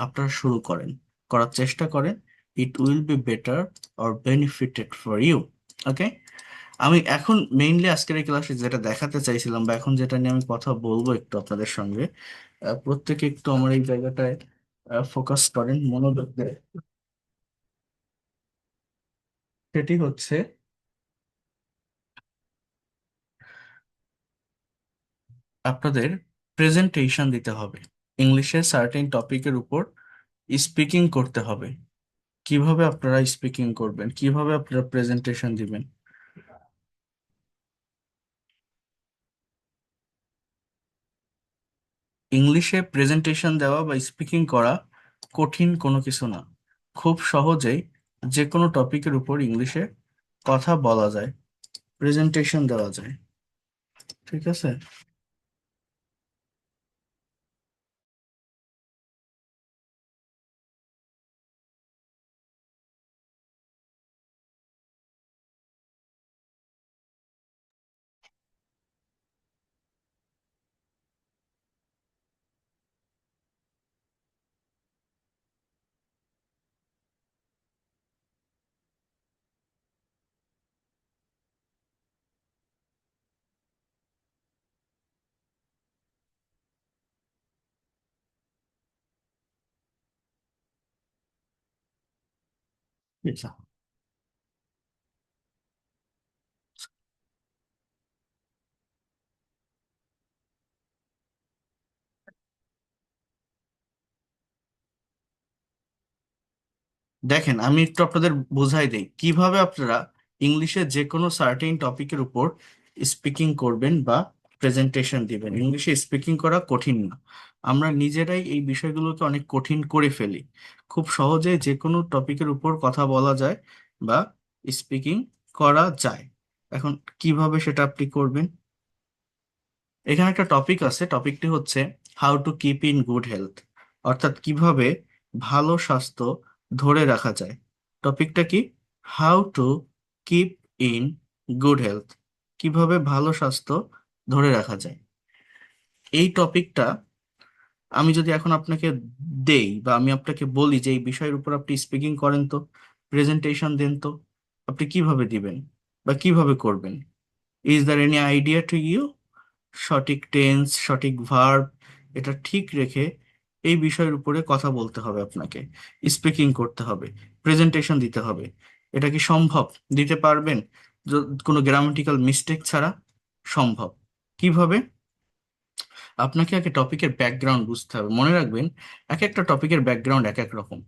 আপনারা শুরু করেন, করার চেষ্টা করেন। It will be better or benefited for you. Okay, আমি এখন মেইনলি আজকের এই ক্লাসে যেটা দেখাতে চাইছিলাম, বা এখন যেটা নিয়ে আমি কথা বলবো একটু আপনাদের সঙ্গে, প্রত্যেকে একটু আমার এই জায়গাটায় ফোকাস করেন, মনোযোগ দেয়। সেটি হচ্ছে আপনাদের প্রেজেন্টেশন দিতে হবে। ইংলিশে সার্টেন টপিকের উপর স্পিকিং করতে হবে। কিভাবে আপনারা স্পিকিং করবেন, কিভাবে আপনারা প্রেজেন্টেশন দিবেন? ইংলিশে প্রেজেন্টেশন দেওয়া বা স্পিকিং করা কঠিন কোনো কিছু না। খুব সহজেই যে কোনো টপিকের উপর ইংলিশে কথা বলা যায়, প্রেজেন্টেশন দেওয়া যায়। ঠিক আছে? আচ্ছা, দেখেন আমি একটু আপনাদের বোঝাই দেই কিভাবে আপনারা ইংলিশে যে কোনো সার্টেন টপিকের উপর স্পিকিং করবেন বা প্রেজেন্টেশন দিবেন। ইংলিশে স্পিকিং করা কঠিন না। আমরা নিজেরাই এই বিষয়গুলোকে অনেক কঠিন করে ফেলি। খুব সহজে যে কোনো টপিকের উপর কথা বলা যায় বা স্পিকিং করা যায়। এখন কিভাবে সেটা আপনি করবেন? এখানে একটা টপিক আছে, টপিকটি হচ্ছে how to keep in good health, অর্থাৎ কিভাবে ভালো স্বাস্থ্য ধরে রাখা যায়। টপিকটা কি? How to keep in good health, কিভাবে ভালো স্বাস্থ্য ধরে রাখা যায়। এই টপিকটা আমি যদি এখন আপনাকে দেই, বা আমি আপনাকে বলি যে এই বিষয়ের উপর আপনি স্পিকিং করেন তো, প্রেজেন্টেশন দেন তো, আপনি কিভাবে দিবেন বা কিভাবে করবেন? Is there any idea to you? সঠিক টেন্স, সঠিক ভার্ব, এটা ঠিক রেখে এই বিষয়ের উপরে কথা বলতে হবে আপনাকে, স্পিকিং করতে হবে, প্রেজেন্টেশন দিতে হবে। এটা কি সম্ভব? দিতে পারবেন কোনো গ্রামাটিক্যাল মিস্টেক ছাড়া? সম্ভব। কিভাবে? আপনাকে আগে টপিকের ব্যাকগ্রাউন্ড বুঝতে হবে। মনে রাখবেন, এক একটা টপিকের ব্যাকগ্রাউন্ড এক এক রকম।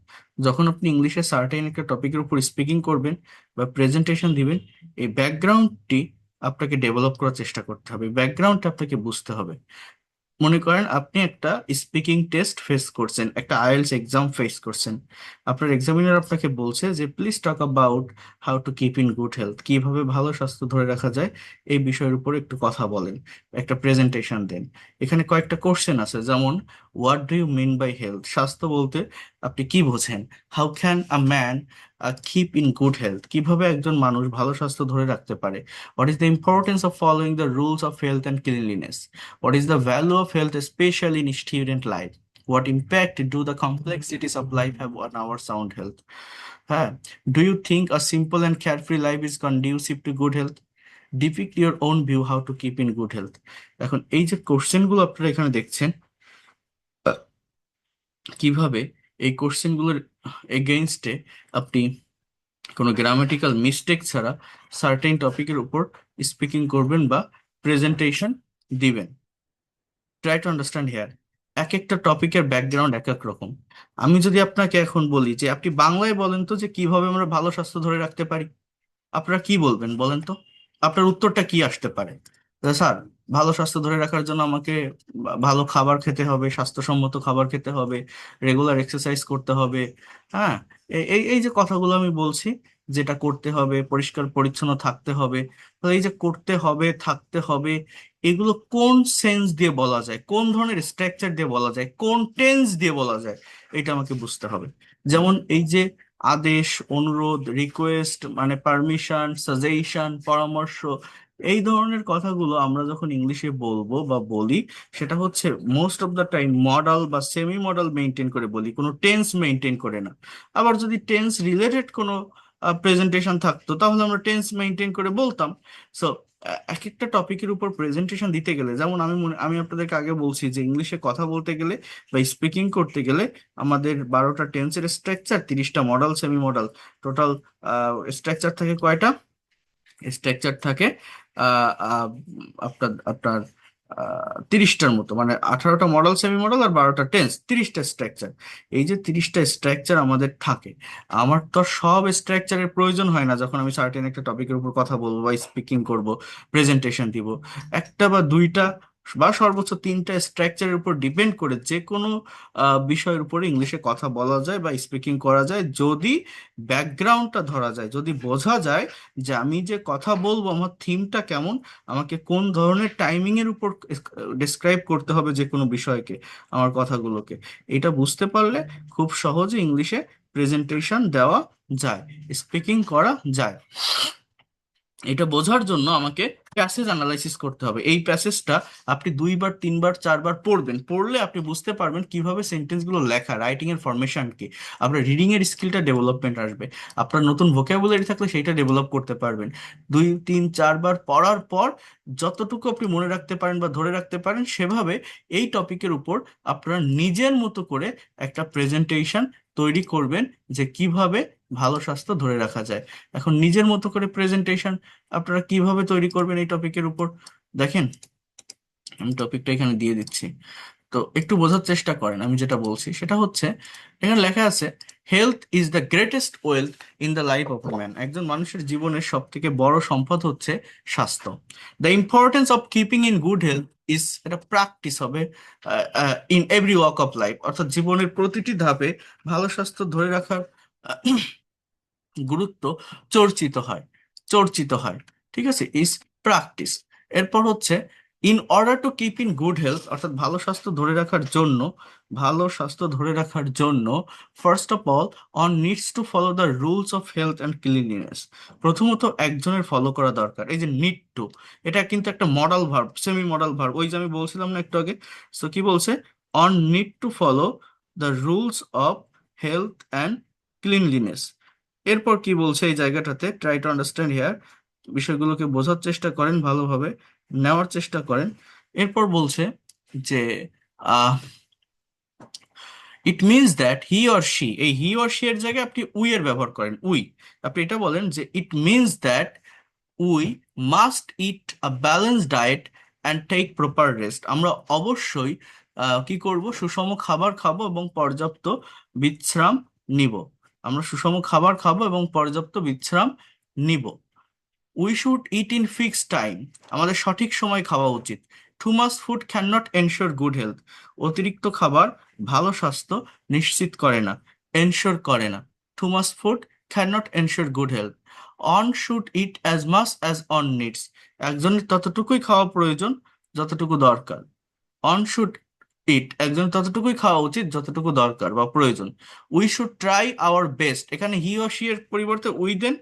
যখন আপনি ইংলিশে সার্টেন একটা টপিকের উপর স্পিকিং করবেন বা প্রেজেন্টেশন দিবেন, এই ব্যাকগ্রাউন্ডটি আপনাকে ডেভেলপ করার চেষ্টা করতে হবে, ব্যাকগ্রাউন্ডটা আপনাকে বুঝতে হবে। মনে করেন আপনি একটা স্পিকিং টেস্ট ফেস করছেন, একটা আইএলটিএস এক্সাম ফেস করছেন। আপনার এক্সামিনার আপনাকে বলছে যে please talk about how to keep in good health, কিভাবে ভালো স্বাস্থ্য ধরে রাখা যায়, এই বিষয়ের উপর একটু কথা বলেন, একটা প্রেজেন্টেশন দেন। এখানে কয়েকটা কোশ্চেন আছে, যেমন what do you mean by health, স্বাস্থ্য বলতে আপনি কি বোঝেন? How can a man keep in good health, কিভাবে একজন মানুষ ভালো স্বাস্থ্য ধরে রাখতে পারে? What is the importance of following the rules of health and cleanliness? What is the value of health, especially in student life? What impact do the complexities of life have on our sound health? হ্যাঁ, do you think a simple and carefree life is conducive to good health? Depict your own view how to keep in good health. এখন এই যে কোশ্চেনগুলো আপনারা এখানে দেখছেন, আহ, কিভাবে এই কোশ্চেনগুলোর এগেইনস্টে আপনি কোনো গ্রামাটিক্যাল মিস্টেক ছাড়া সার্টেন টপিকের উপর স্পিকিং করবেন বা প্রেজেন্টেশন দিবেন। ট্রাই টু আন্ডারস্ট্যান্ড হেয়ার, এক একটা টপিকের ব্যাকগ্রাউন্ড এক এক রকম। আমি যদি আপনাকে এখন বলি যে আপনি বাংলায় বলেন তো যে কিভাবে আমরা ভালো স্বাস্থ্য ধরে রাখতে পারি, আপনারা কি বলবেন বলেন তো? আপনার উত্তরটা কি আসতে পারে? যে, স্যার, ভালো স্বাস্থ্য ধরে রাখার জন্য আমাকে ভালো খাবার খেতে হবে, স্বাস্থ্যসম্মত খাবার খেতে হবে, রেগুলার এক্সারসাইজ করতে হবে। হ্যাঁ, এই এই যে কথাগুলো আমি বলছি, যেটা করতে হবে, পরিষ্কার পরিচ্ছন্ন থাকতে হবে, তো এই যে করতে হবে, থাকতে হবে, এগুলো কোন সেন্স দিয়ে বলা যায়, কোন ধরনের স্ট্রাকচার দিয়ে বলা যায়, কোন টেন্স দিয়ে বলা যায়, এটা আমাকে বুঝতে হবে। যেমন এই যে আদেশ, অনুরোধ, রিকোয়েস্ট, মানে পারমিশন, সাজেশন, পরামর্শ, এই ধরনের কথাগুলো আমরা যখন ইংলিশে বলবো বা বলি, সেটা হচ্ছে most of the time modal বা সেমি মডাল মেনটেন করে বলি, কোনো টেন্স মেনটেন করে না। আবার যদি টেন্স রিলেটেড কোনো প্রেজেন্টেশন থাকতো তাহলে আমরা টেন্স মেনটেন করে বলতাম। সো এক একটা টপিকের উপর প্রেজেন্টেশন দিতে গেলে, যেমন আমি আপনাদেরকে আগে বলছি যে ইংলিশে কথা বলতে গেলে বা স্পিকিং করতে গেলে আমাদের 12টা টেন্সের স্ট্রাকচার, 30টা modal, semi modal, total structure থাকে কয়টা? স্ট্রাকচার থাকে আহ, আহ, আপনার আপনার 30টার মতো, মানে 18টা মডেল, সেমি মডেল, আর 12টা টেন্স, 30টা স্ট্রাকচার। এই যে 30টা স্ট্রাকচার আমাদের থাকে, আমার তো সব স্ট্রাকচারের প্রয়োজন হয় না যখন আমি সার্টেন একটা টপিকের উপর কথা বলবো বা স্পিকিং করব, প্রেজেন্টেশন দিব। একটা বা দুইটা বা সর্বোচ্চ 3টা স্ট্রাকচারের উপর ডিপেন্ড করে যে কোনো বিষয়ের উপরে ইংলিশে কথা বলা যায় বা স্পিকিং করা যায়, যদি ব্যাকগ্রাউন্ডটা ধরা যায়, যদি বোঝা যায় যে আমি যে কথা বলবো আমার থিমটা কেমন, আমাকে কোন ধরনের টাইমিং এর উপর ডিসক্রাইব করতে হবে যে কোনো বিষয়কে, আমার কথাগুলোকে। এটা বুঝতে পারলে খুব সহজে ইংলিশে প্রেজেন্টেশন দেওয়া যায়, স্পিকিং করা যায়। এটা বোঝার জন্য আমাকে প্যাসেজ অ্যানালাইসিস করতে হবে। এই প্যাসেজটা আপনি 2বার, 3বার, 4বার পড়বেন, পড়লে আপনি বুঝতে পারবেন কিভাবে সেন্টেন্সগুলো লেখা, রাইটিং এর ফরমেশন কি, আপনার রিডিং এর স্কিলটা ডেভেলপমেন্ট আসবে, আপনার নতুন ভোকাবুলারি থাকলে সেইটা ডেভেলপ করতে পারবেন। 2, 3, 4বার পড়ার পর যতটুকু আপনি মনে রাখতে পারেন বা ধরে রাখতে পারেন, সেভাবে এই টপিকের উপর আপনার নিজের মতো করে একটা প্রেজেন্টেশন তৈরি করবেন, যে কিভাবে ভালো স্বাস্থ্য ধরে রাখা যায়। এখন নিজের মতো করে প্রেজেন্টেশন আপনারা কিভাবে তৈরি করবেন এই টপিকের উপর, দেখেন আমি টপিকটা এখানে দিয়ে দিচ্ছি, তো একটু বোঝার চেষ্টা করেন। আমি যেটা বলছি সেটা হচ্ছে, এখানে লেখা আছে, health is the greatest wealth in the life of a man. একজন মানুষের জীবনের সব থেকে বড় সম্পদ হচ্ছে স্বাস্থ্য। The importance of keeping in good health is, এটা প্র্যাকটিস হবে in every walk of life, অর্থাৎ জীবনের প্রতিটি ধাপে ভালো স্বাস্থ্য ধরে রাখার গুরুত্ব চর্চিত হয়, চর্চিত হয়। ঠিক আছে, ইজ প্র্যাকটিস। এরপর হচ্ছে, in order to keep in good health, অর্থাৎ ভালো স্বাস্থ্য ধরে রাখার জন্য, ভালো স্বাস্থ্য ধরে রাখার জন্য first of all on needs to follow the rules of health and cleanliness. প্রথমত একজনের ফলো করা দরকার। এই যে নিড টু, এটা কিন্তু একটা modal verb, semi modal verb, ওই যে আমি বলছিলাম না একটু আগে। তো কি বলছে? On need to follow the rules of health and cleanliness. এরপর কি বলছে এই জায়গাটাতে, ট্রাই টু আন্ডারস্ট্যান্ড হিয়ার, বিষয়গুলোকে বোঝার চেষ্টা করেন, ভালোভাবে নেওয়ার চেষ্টা করেন। এরপর বলছে যে it means that he or she, এই হি অর শি এর জায়গায় আপনি উই এর ব্যবহার করেন, উই। আপনি এটা বলেন যে it means that we must eat a balance diet and take proper rest. আমরা অবশ্যই কি করব, সুষম খাবার খাবো এবং পর্যাপ্ত বিশ্রাম নিব। আমরা সুষম খাবার খাবো এবং পর্যাপ্ত বিশ্রাম নিব। We should it in fixed time, আমাদের সঠিক সময় খাওয়া উচিত। Too much food can not ensure good health, অতিরিক্ত খাবার ভালো স্বাস্থ্য নিশ্চিত করে না, এনশোর করে না। Too much food can not ensure good health. One should it as much as on needs, একজনের ততটুকুই খাওয়া প্রয়োজন যতটুকু দরকার। অন শুড ইট, একজনের ততটুকুই খাওয়া উচিত যতটুকু দরকার বা প্রয়োজন। We should try our best, এখানে হি ও শি এর পরিবর্তে we then,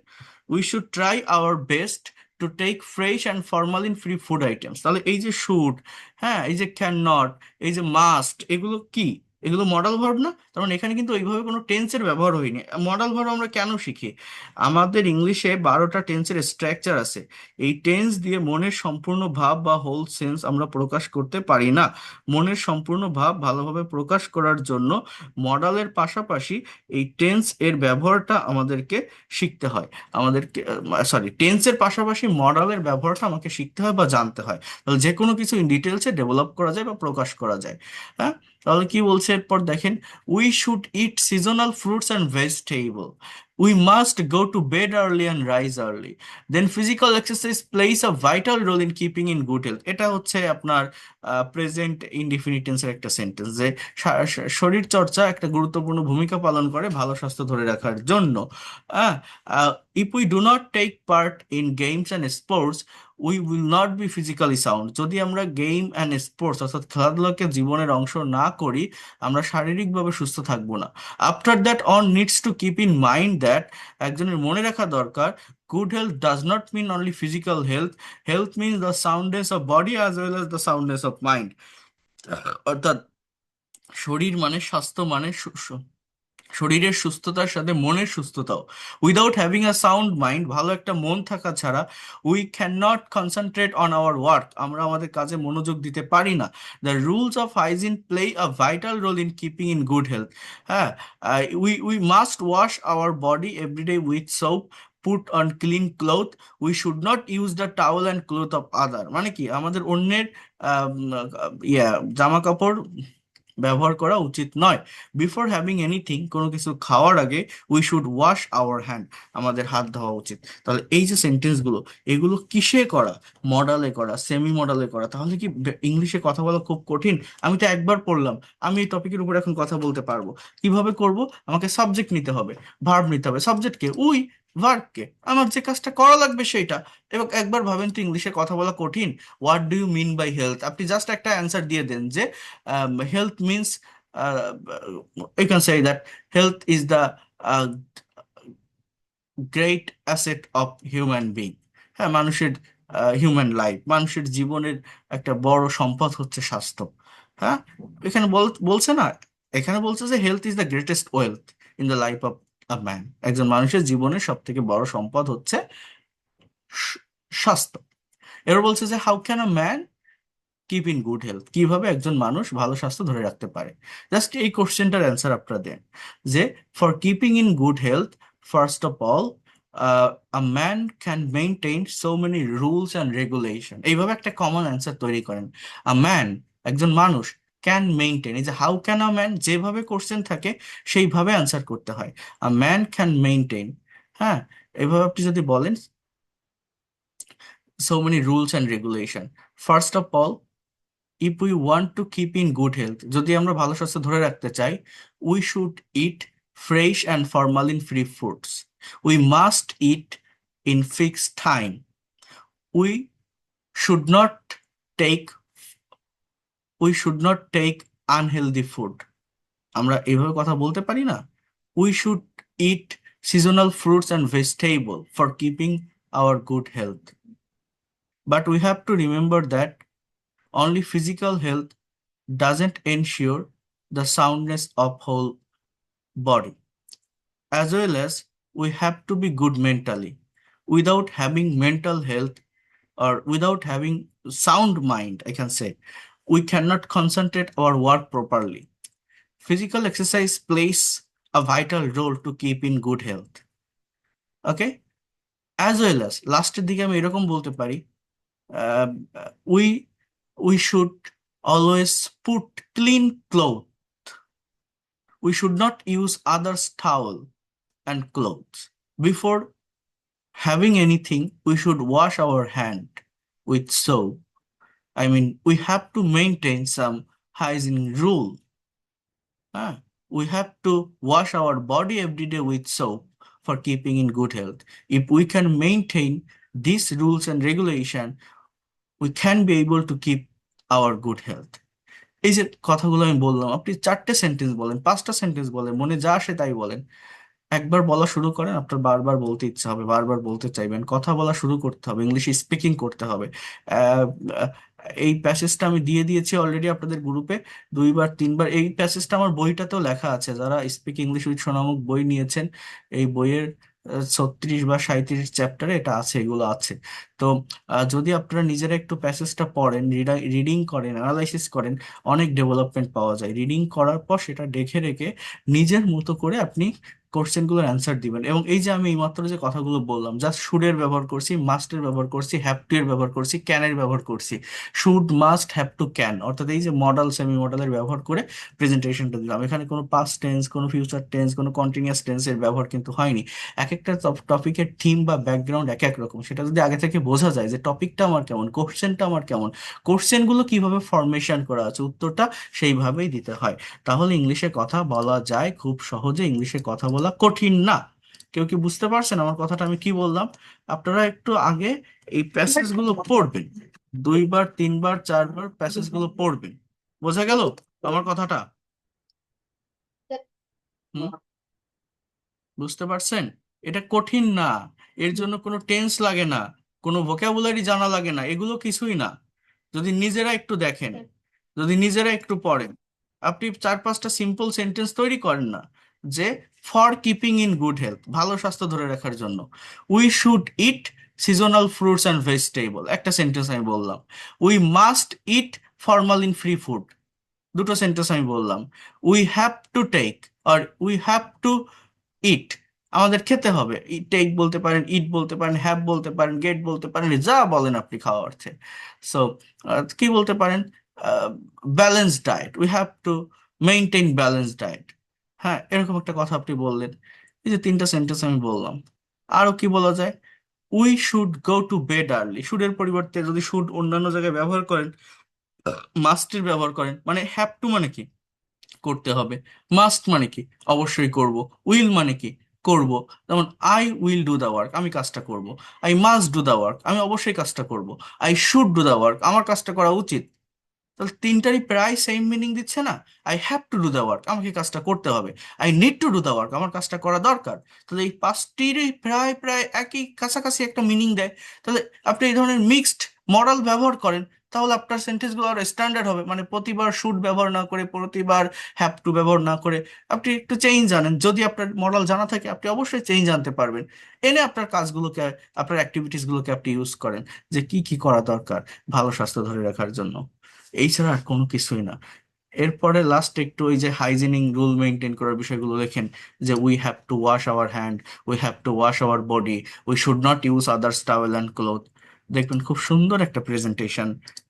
we should try our best to take fresh and formalin free food items. তাহলে এই যে শুড, হ্যাঁ, এই যে ক্যান নট, এই যে মাস্ট, এগুলো কি? এগুলো মডাল ভার্ব না? তার মানে এখানে কিন্তু ওইভাবে কোনো টেন্সের ব্যবহার হয়নি। মডাল ভার্ব আমরা কেন শিখি? আমাদের ইংলিশে 12টা টেন্সের স্ট্রাকচার আছে। এই টেন্স দিয়ে মনের সম্পূর্ণ ভাব বা হোল সেন্স আমরা প্রকাশ করতে পারি না। মনের সম্পূর্ণ ভাব ভালোভাবে প্রকাশ করার জন্য মডালের পাশাপাশি এই টেন্স এর ব্যবহারটা আমাদেরকে শিখতে হয়। আমাদেরকে টেন্সের পাশাপাশি মডালের ব্যবহারটা আমাকে শিখতে হয় বা জানতে হয়। তাহলে যে কোনো কিছু ইন ডিটেলসে ডেভেলপ করা যায় বা প্রকাশ করা যায়। হ্যাঁ, তাহলে কি বলছে এরপর দেখেন, we should eat seasonal fruits and vegetable, we must go to bed early and rise early, then physical exercise plays a vital role in keeping in good health. এটা হচ্ছে আপনার প্রেজেন্ট ইনডিফিনিট টেন্সের একটা সেন্টেন্স, যে শরীর চর্চা একটা গুরুত্বপূর্ণ ভূমিকা পালন করে ভালো স্বাস্থ্য ধরে রাখার জন্য। If we do not take part in games and sports we will not be physically sound. যদি আমরা গেম অ্যান্ড স্পোর্টস অর্থাৎ খেলাধুলাকে জীবনের অংশ না করি, আমরা শারীরিকভাবে সুস্থ থাকবো না। After that one needs to keep in mind that, একজনের মনে রাখা দরকার, good health does not mean only physical health, health means the soundness of body as well as the soundness of mind. অর্থাৎ শরীর মানে স্বাস্থ্য মানে শরীরের সুস্থতার সাথে মনের সুস্থতাও। Without having a sound mind, ভালো একটা মন থাকা ছাড়া, we can not concentrate on our work, আমরা আমাদের কাজে মনোযোগ দিতে পারি না। The rules of hygiene play a vital role in keeping in good health. হ্যাঁ, we must wash our body everyday with soap, put on clean cloth, we should not use the towel and cloth of other. মানে কি, আমাদের অন্যের জামা কাপড় ব্যবহার করা উচিত নয়। বিফোর হ্যাভিং এনিথিং, কোনো কিছু খাওয়ার আগে, we should wash our hand, আমাদের হাত ধোয়া উচিত। তাহলে এই যে সেন্টেন্সগুলো, এগুলো কিসে করা? মডালে করা, সেমি মডালে করা। তাহলে কি ইংলিশে কথা বলা খুব কঠিন? আমি তো একবার পড়লাম, আমি এই টপিকের উপর এখন কথা বলতে পারবো। কিভাবে করব? আমাকে সাবজেক্ট নিতে হবে, ভার্ব নিতে হবে। সাবজেক্টকে উই, ভার্বকে আমার যে কাজটা করা লাগবে সেইটা। এবং একবার ভাবেন তো ইংলিশে কথা বলা কঠিন? What do you mean by health? আপনি জাস্ট একটা অ্যান্সার দিয়ে দেন যে health means, you can say that health is the great asset of human being. হ্যাঁ, মানুষের হিউম্যান লাইফ, মানুষের জীবনের একটা বড় সম্পদ হচ্ছে স্বাস্থ্য। হ্যাঁ, এখানে বলছে না, এখানে বলছে যে health is the greatest wealth in the life of a man. একজন মানুষের জীবনের সব থেকে বড় সম্পদ হচ্ছে স- স্বাস্থ্য। এবার বলছে যে how can a man keep in good health, কিভাবে একজন মানুষ ভালো স্বাস্থ্য ধরে রাখতে পারে। জাস্ট এই কোশ্চেনটার অ্যান্সার আপনারা দেন যে for keeping in good health, first of all a man can maintain so many rules and regulation. এইভাবে একটা কমন অ্যান্সার তৈরি করেন। আ ম্যান, একজন মানুষ, ক্যান মেনটেন, এই যে হাউ ক্যান আ ম্যান, যেভাবে কোশ্চেন থাকে সেইভাবে অ্যান্সার করতে হয়। আ ম্যান ক্যান মেনটেন, হ্যাঁ, এইভাবে আপনি যদি বলেন so many rules and regulation, first of all, if we want to keep in good health, যদি আমরা ভালো স্বাস্থ্য ধরে রাখতে চাই, we should eat fresh and formalin free foods, we must eat in fixed time, we should not take we should not take unhealthy food. আমরা এইভাবে কথা বলতে পারি না? We should eat seasonal fruits and vegetable for keeping our good health, but we have to remember that only physical health doesn't ensure the soundness of whole body, as well as we have to be good mentally. Without having mental health, or without having sound mind, I can say, we cannot concentrate our work properly. Physical exercise plays a vital role to keep in good health. Okay, as well as লাস্টের দিকে আমি এরকম বলতে পারি, uh, we we should always put clean clothes, we should not use others' towel and clothes. Before having anything, we should wash our hand with soap. I mean, we have to maintain some hygiene rule. Ah, we have to wash our body every day with soap for keeping in good health. If we can maintain these rules and regulation, we can be able to keep our good health. এই যে কথাগুলো আমি বললাম, আপনি 4টে sentence বলেন, 5টা sentence বলেন, মনে যা আসে তাই বলেন। একবার বলা শুরু করেন, আপনার বারবার বলতে ইচ্ছা হবে, বারবার বলতে চাইবেন, কথা বলা শুরু করতে হবে, ইংলিশ স্পিকিং করতে হবে। এই প্যাসেজটা আমি দিয়ে দিয়েছি অলরেডি আপনাদের গ্রুপে 2 বার 3 বার। এই প্যাসেজটা আমার বইটাতেও লেখা আছে, যারা স্পিক ইংলিশ উইথ সোনামুখ বই নিয়েছেন এই বইয়ের 36 বা 37 চ্যাপ্টারে এটা আছে, এগুলো আছে। তো যদি আপনারা নিজেরা একটু প্যাসেজটা পড়েন, রিডিং করেন, অ্যানালাইসিস করেন, অনেক ডেভেলপমেন্ট পাওয়া যায়। রিডিং করার পর সেটা দেখে রেখে নিজের মতো করে আপনি কোশ্চেনগুলোর অ্যান্সার দিবেন। এবং এই যে আমি এইমাত্র যে কথাগুলো বললাম, জাস্ট শুডের ব্যবহার করছি, মাস্টের ব্যবহার করছি, হ্যাভ টু এর ব্যবহার করছি, ক্যানের ব্যবহার করছি। Should, must, have to, can, অর্থাৎ এই যে মডেল সেমি মডেলের ব্যবহার করে প্রেজেন্টেশনটা দিলাম। এখানে কোনো পাস্ট টেন্স, কোনো ফিউচার টেন্স, কোনো কন্টিনিউয়াস টেন্সের ব্যবহার কিন্তু হয়নি। এক একটা টপিকের থিম বা ব্যাকগ্রাউন্ড এক এক রকম। সেটা যদি আগে থেকে বোঝা যায় যে টপিকটা আমার কেমন, কোশ্চেনটা আমার কেমন, কোশ্চেনগুলো কিভাবে ফরমেশন করা আছে, উত্তরটা সেইভাবেই দিতে হয়, তাহলে ইংলিশে কথা বলা যায় খুব সহজে। ইংলিশে কথা বলা কঠিন না। কেউ কি বুঝতে পারছেন আমার কথাটা আমি কি বললাম? আপনারা একটু আগে এই প্যাসেজ গুলো পড়বেন, 2 বার 3 বার 4 বার প্যাসেজ গুলো পড়বেন। বোঝা গেল আমার কথাটা? হুম, বুঝতে পারছেন? এটা কঠিন না, এর জন্য কোনো টেন্স লাগে না, কোনো ভোকাবুলারি জানা লাগে না, এগুলো কিছুই না। যদি নিজেরা একটু দেখেন, যদি নিজেরা একটু পড়েন, আপনি 4-5টা সিম্পল সেন্টেন্স তৈরি করেন না, যে for keeping in good health, ভালো স্বাস্থ্য ধরে রাখার জন্য we should eat seasonal fruits and vegetable, একটা সেন্টেন্স আমি বললাম। We must eat formalin free food, দুটো সেন্টেন্স আমি বললাম। উই হ্যাভ টু টেক, আর উই হ্যাভ টু ইট, আমাদের খেতে হবে। টেক বলতে পারেন, ইট বলতে পারেন, হ্যাভ বলতে পারেন, গেট বলতে পারেন, যা বলেন আপনি খাওয়া অর্থে। সো কি বলতে পারেন? Balance diet, we have to maintain balance diet. হ্যাঁ, এরকম একটা কথা আপনি বললেন। এই যে 3টা সেন্টেন্স আমি বললাম। আরো কি বলা যায়? We should go to bed early, শুডের পরিবর্তে যদি শুড অন্যান্য জায়গায় ব্যবহার করেন, মাস্টের ব্যবহার করেন, মানে হ্যাভ টু মানে কি করতে হবে, মাস্ট মানে কি অবশ্যই করব, উইল মানে কি করব। যেমন I will do the work, আমি কাজটা করব। I must do the work, আমি অবশ্যই কাজটা করব। I should do the work, আমার কাজটা করা উচিত। তাহলে তিনটারই প্রায় সেম মিনিং দিচ্ছে না? I have to do the work, আমাকে কাজটা করতে হবে। I need to do the work, আমার কাজটা করা দরকার। তাহলে এই পাঁচটিরই প্রায় প্রায় একই কাছাকাছি একটা মিনিং দেয়। তাহলে আপনি এই ধরনের মিক্সড মডেল ব্যবহার করেন, তাহলে আপনার সেন্টেন্সগুলো আরো স্ট্যান্ডার্ড হবে। মানে প্রতিবার শুড ব্যবহার না করে, প্রতিবার হ্যাভ টু ব্যবহার না করে, আপনি একটু চেঞ্জ আনেন। যদি আপনার মডেল জানা থাকে, আপনি অবশ্যই চেঞ্জ আনতে পারবেন। এনে আপনার কাজগুলোকে, আপনার অ্যাক্টিভিটিসগুলোকে আপনি ইউজ করেন, যে কি কি করা দরকার ভালো স্বাস্থ্য ধরে রাখার জন্য। এই ছাড়া আর কোনো কিছুই না। এরপরে লাস্ট একটু ওই যে হাইজিনিং রুল মেনটেন করার বিষয়গুলো লেখেন, যে we have two wash our hand, we have two wash our body, we should not use others towel and cloth. দেখবেন খুব সুন্দর একটা প্রেজেন্টেশন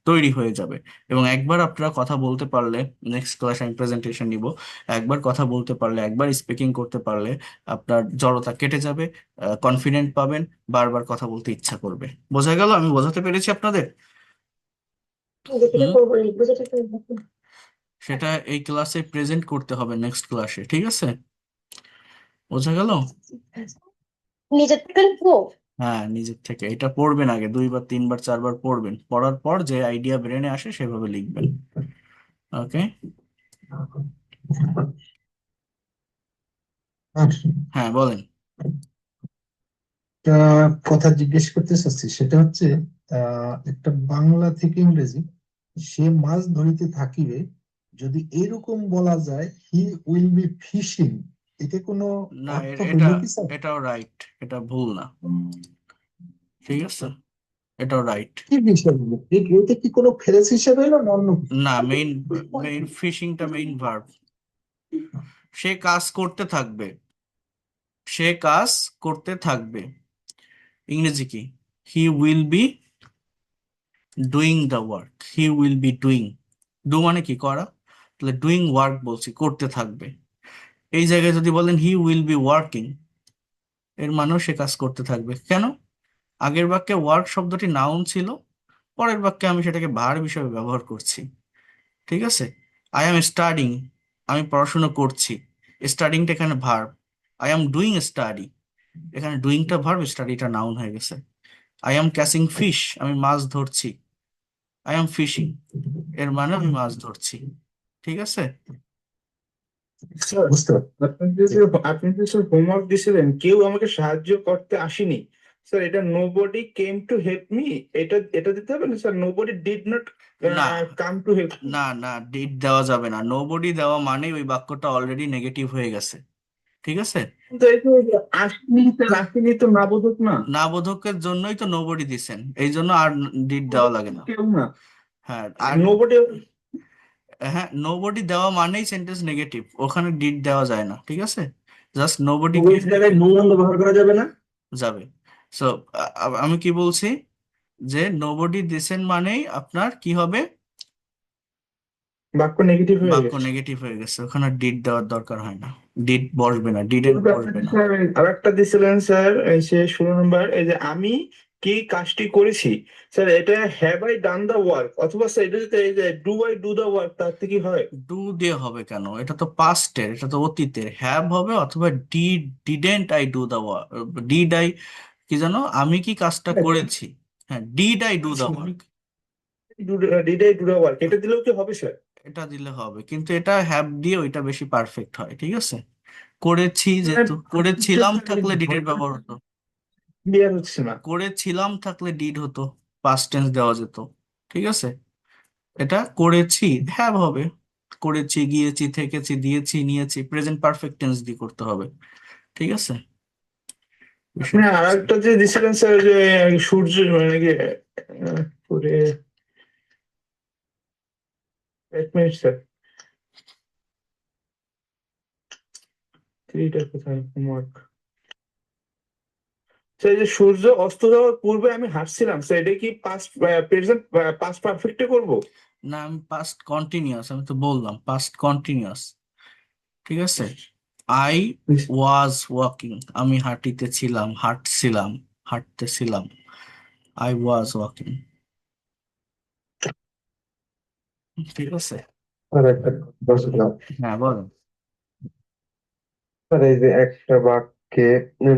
তৈরি হয়ে যাবে। এবং একবার আপনারা কথা বলতে পারলে, নেক্সট ক্লাসে আমি প্রেজেন্টেশন নিব, একবার কথা বলতে পারলে, একবার স্পিকিং করতে পারলে আপনার জড়তা কেটে যাবে, কনফিডেন্ট পাবেন, বারবার কথা বলতে ইচ্ছা করবে। বোঝা গেল? আমি বোঝাতে পেরেছি আপনাদের? হুম, সেটা এই ক্লাসে প্রেজেন্ট করতে হবে, নেক্সট ক্লাসে, ঠিক আছে? বোঝা গেল? নিজের থেকে লিখবো। হ্যাঁ, নিজের থেকে এটা পড়বেন আগে, 2 বার 3 বার 4 বার পড়বেন, পড়ার পর যে আইডিয়া ব্রেনে আসে সেভাবে লিখবেন। ওকে? হ্যাঁ, বলেন। একটা কথা জিজ্ঞেস করতে চাচ্ছি, সেটা হচ্ছে একটা বাংলা থেকে ইংরেজি, সে মাছ ধরিতে থাকিবে, যদি এরকম বলা যায় হি উইল বি ফিশিং, এতে কোনো না, অর্থ এটা হইল কি স্যার? এটাও রাইট, এটা ভুল না। ঠিক আছে, এটাও রাইট। কি বিষয় হলো এতে কি কোনো ফ্রেজ হিসেবে এলো না অন্য কিছু? না, মেইন মেইন ফিশিংটা মেইন ভার্ব। সে কাজ করতে থাকবে, সে কাজ করতে থাকবে। ইংরেজি কি? হি will be doing the work, he will be doing. Do মানে কি করা, তাহলে ডুইং ওয়ার্ক বলছি, করতে থাকবে। এই জায়গায় যদি বলেন হি উইল বি ওয়ার্কিং, এর মানেও সে কাজ করতে থাকবে। কেন? আগের বাক্যে ওয়ার্ক শব্দটি নাউন ছিল, পরের বাক্যে আমি সেটাকে ভার্ব হিসেবে ব্যবহার করছি। ঠিক আছে? আই অ্যাম স্টাডিং, আমি পড়াশোনা করছি। স্টাডিংটা এখানে verb. I am doing study, এখানে ডুইংটা ভার্ব, স্টাডিটা নাউন হয়ে গেছে। আই অ্যাম ক্যাচিং ফিশ, আমি মাছ ধরছি। আই অ্যাম ফিশিং, এর মানে আমি মাছ ধরছি। ঠিক আছে? বুঝতে পারছি। আপনি যে হোমওয়ার্ক দিছিলেন, কেউ আমাকে সাহায্য করতে আসেনি। স্যার এটা nobody came to help me, এটা এটা দিতে হবে না স্যার? নোবডি ডিড নট না কাম টু হেল্প মি। না না, ডিড দেওয়া যাবে না। নোবডি দেওয়া মানে ওই বাক্যটা অলরেডি নেগেটিভ হয়ে গেছে, ঠিক আছে? কিন্তু এই তো আসেনি স্যার, আসেনি তো না বোধক না, না বোধকের জন্যই তো নোবডি দিছেন, এই জন্য আর ডিড দেওয়া লাগে না। কেউ না, হ্যাঁ আর নোবডি। হ্যাঁ, নোবডি দেওয়া মানেই সেন্টেন্স নেগেটিভ, ওখানে ডিড দেওয়া যায় না, ঠিক আছে? জাস্ট নোবডি ওই জায়গায় নো নাম ব্যবহার করা যাবে না। যাবে। সো আমি কি বলছি, যে নোবডি দিছেন মানেই আপনার কি হবে, বাক্য নেগেটিভ হয়ে বাক্য গেছে। নেগেটিভ হয়ে গেছে, ওখানে ডিড দেওয়ার দরকার হয় না, ডিড বসবে না, ডিডেন্ট কিন্তু বসবে না। স্যার আর একটা দিছিলেন স্যার, এই সে 16 নম্বর, এই যে আমি কি কাজটি করেছি, স্যার এটা have I done the work, অথবা স্যার এটা যদি এই যে do I do the work, তার থেকে কি হয়? ডু দিয়ে হবে কেন? এটা তো পাস্টের, এটা তো অতীতের। হ্যাভ হবে অথবা didn't I do the work, did I কি জানো, আমি কি কাজটা করেছি। হ্যাঁ, did I do the work, did I do the work, এটা দিলেও কি হবে স্যার? এটা দিলে হবে, কিন্তু এটা হ্যাভ দিয়ে ওইটা বেশি পারফেক্ট হয়, ঠিক আছে? করেছি মানে যেহেতু, করেছিলাম থাকলে ডিডের ব্যবহার হতো, ক্লিয়ার হচ্ছে না। করেছিলাম থাকলে ডিড হতো, পাস্ট টেন্স দেওয়া যেত, ঠিক আছে? এটা করেছি হ্যাভ হবে, করেছি, গিয়েছি, থেকেছি, দিয়েছি, নিয়েছি, প্রেজেন্ট পারফেক্ট টেন্স দিয়ে করতে হবে, ঠিক আছে? আপনি আর একটা যে দিছিলেন স্যার, যে সূর্য মানে কি করে, এক মিনিট স্যার, থ্রিটা কোথায় হোমওয়ার্ক, স্যার এই যে সূর্য অস্ত যাওয়ার পূর্বে আমি হাঁটছিলাম, স্যার এটা কি পাস্ট প্রেজেন্ট পাস্ট পারফেক্টে করব? না, আমি পাস্ট কন্টিনিউয়াস, আমি তো বললাম পাস্ট কন্টিনিউয়াস, ঠিক আছে? আই ওয়াজ ওয়াকিং, আমি হাঁটিতেছিলাম, হাঁটছিলাম, হাঁটতেছিলাম, আই ওয়াজ ওয়াকিং, ঠিক আছে? স্যার একটা বলছিলাম, হ্যাঁ বলো। স্যার এই যে একটা বাক্যে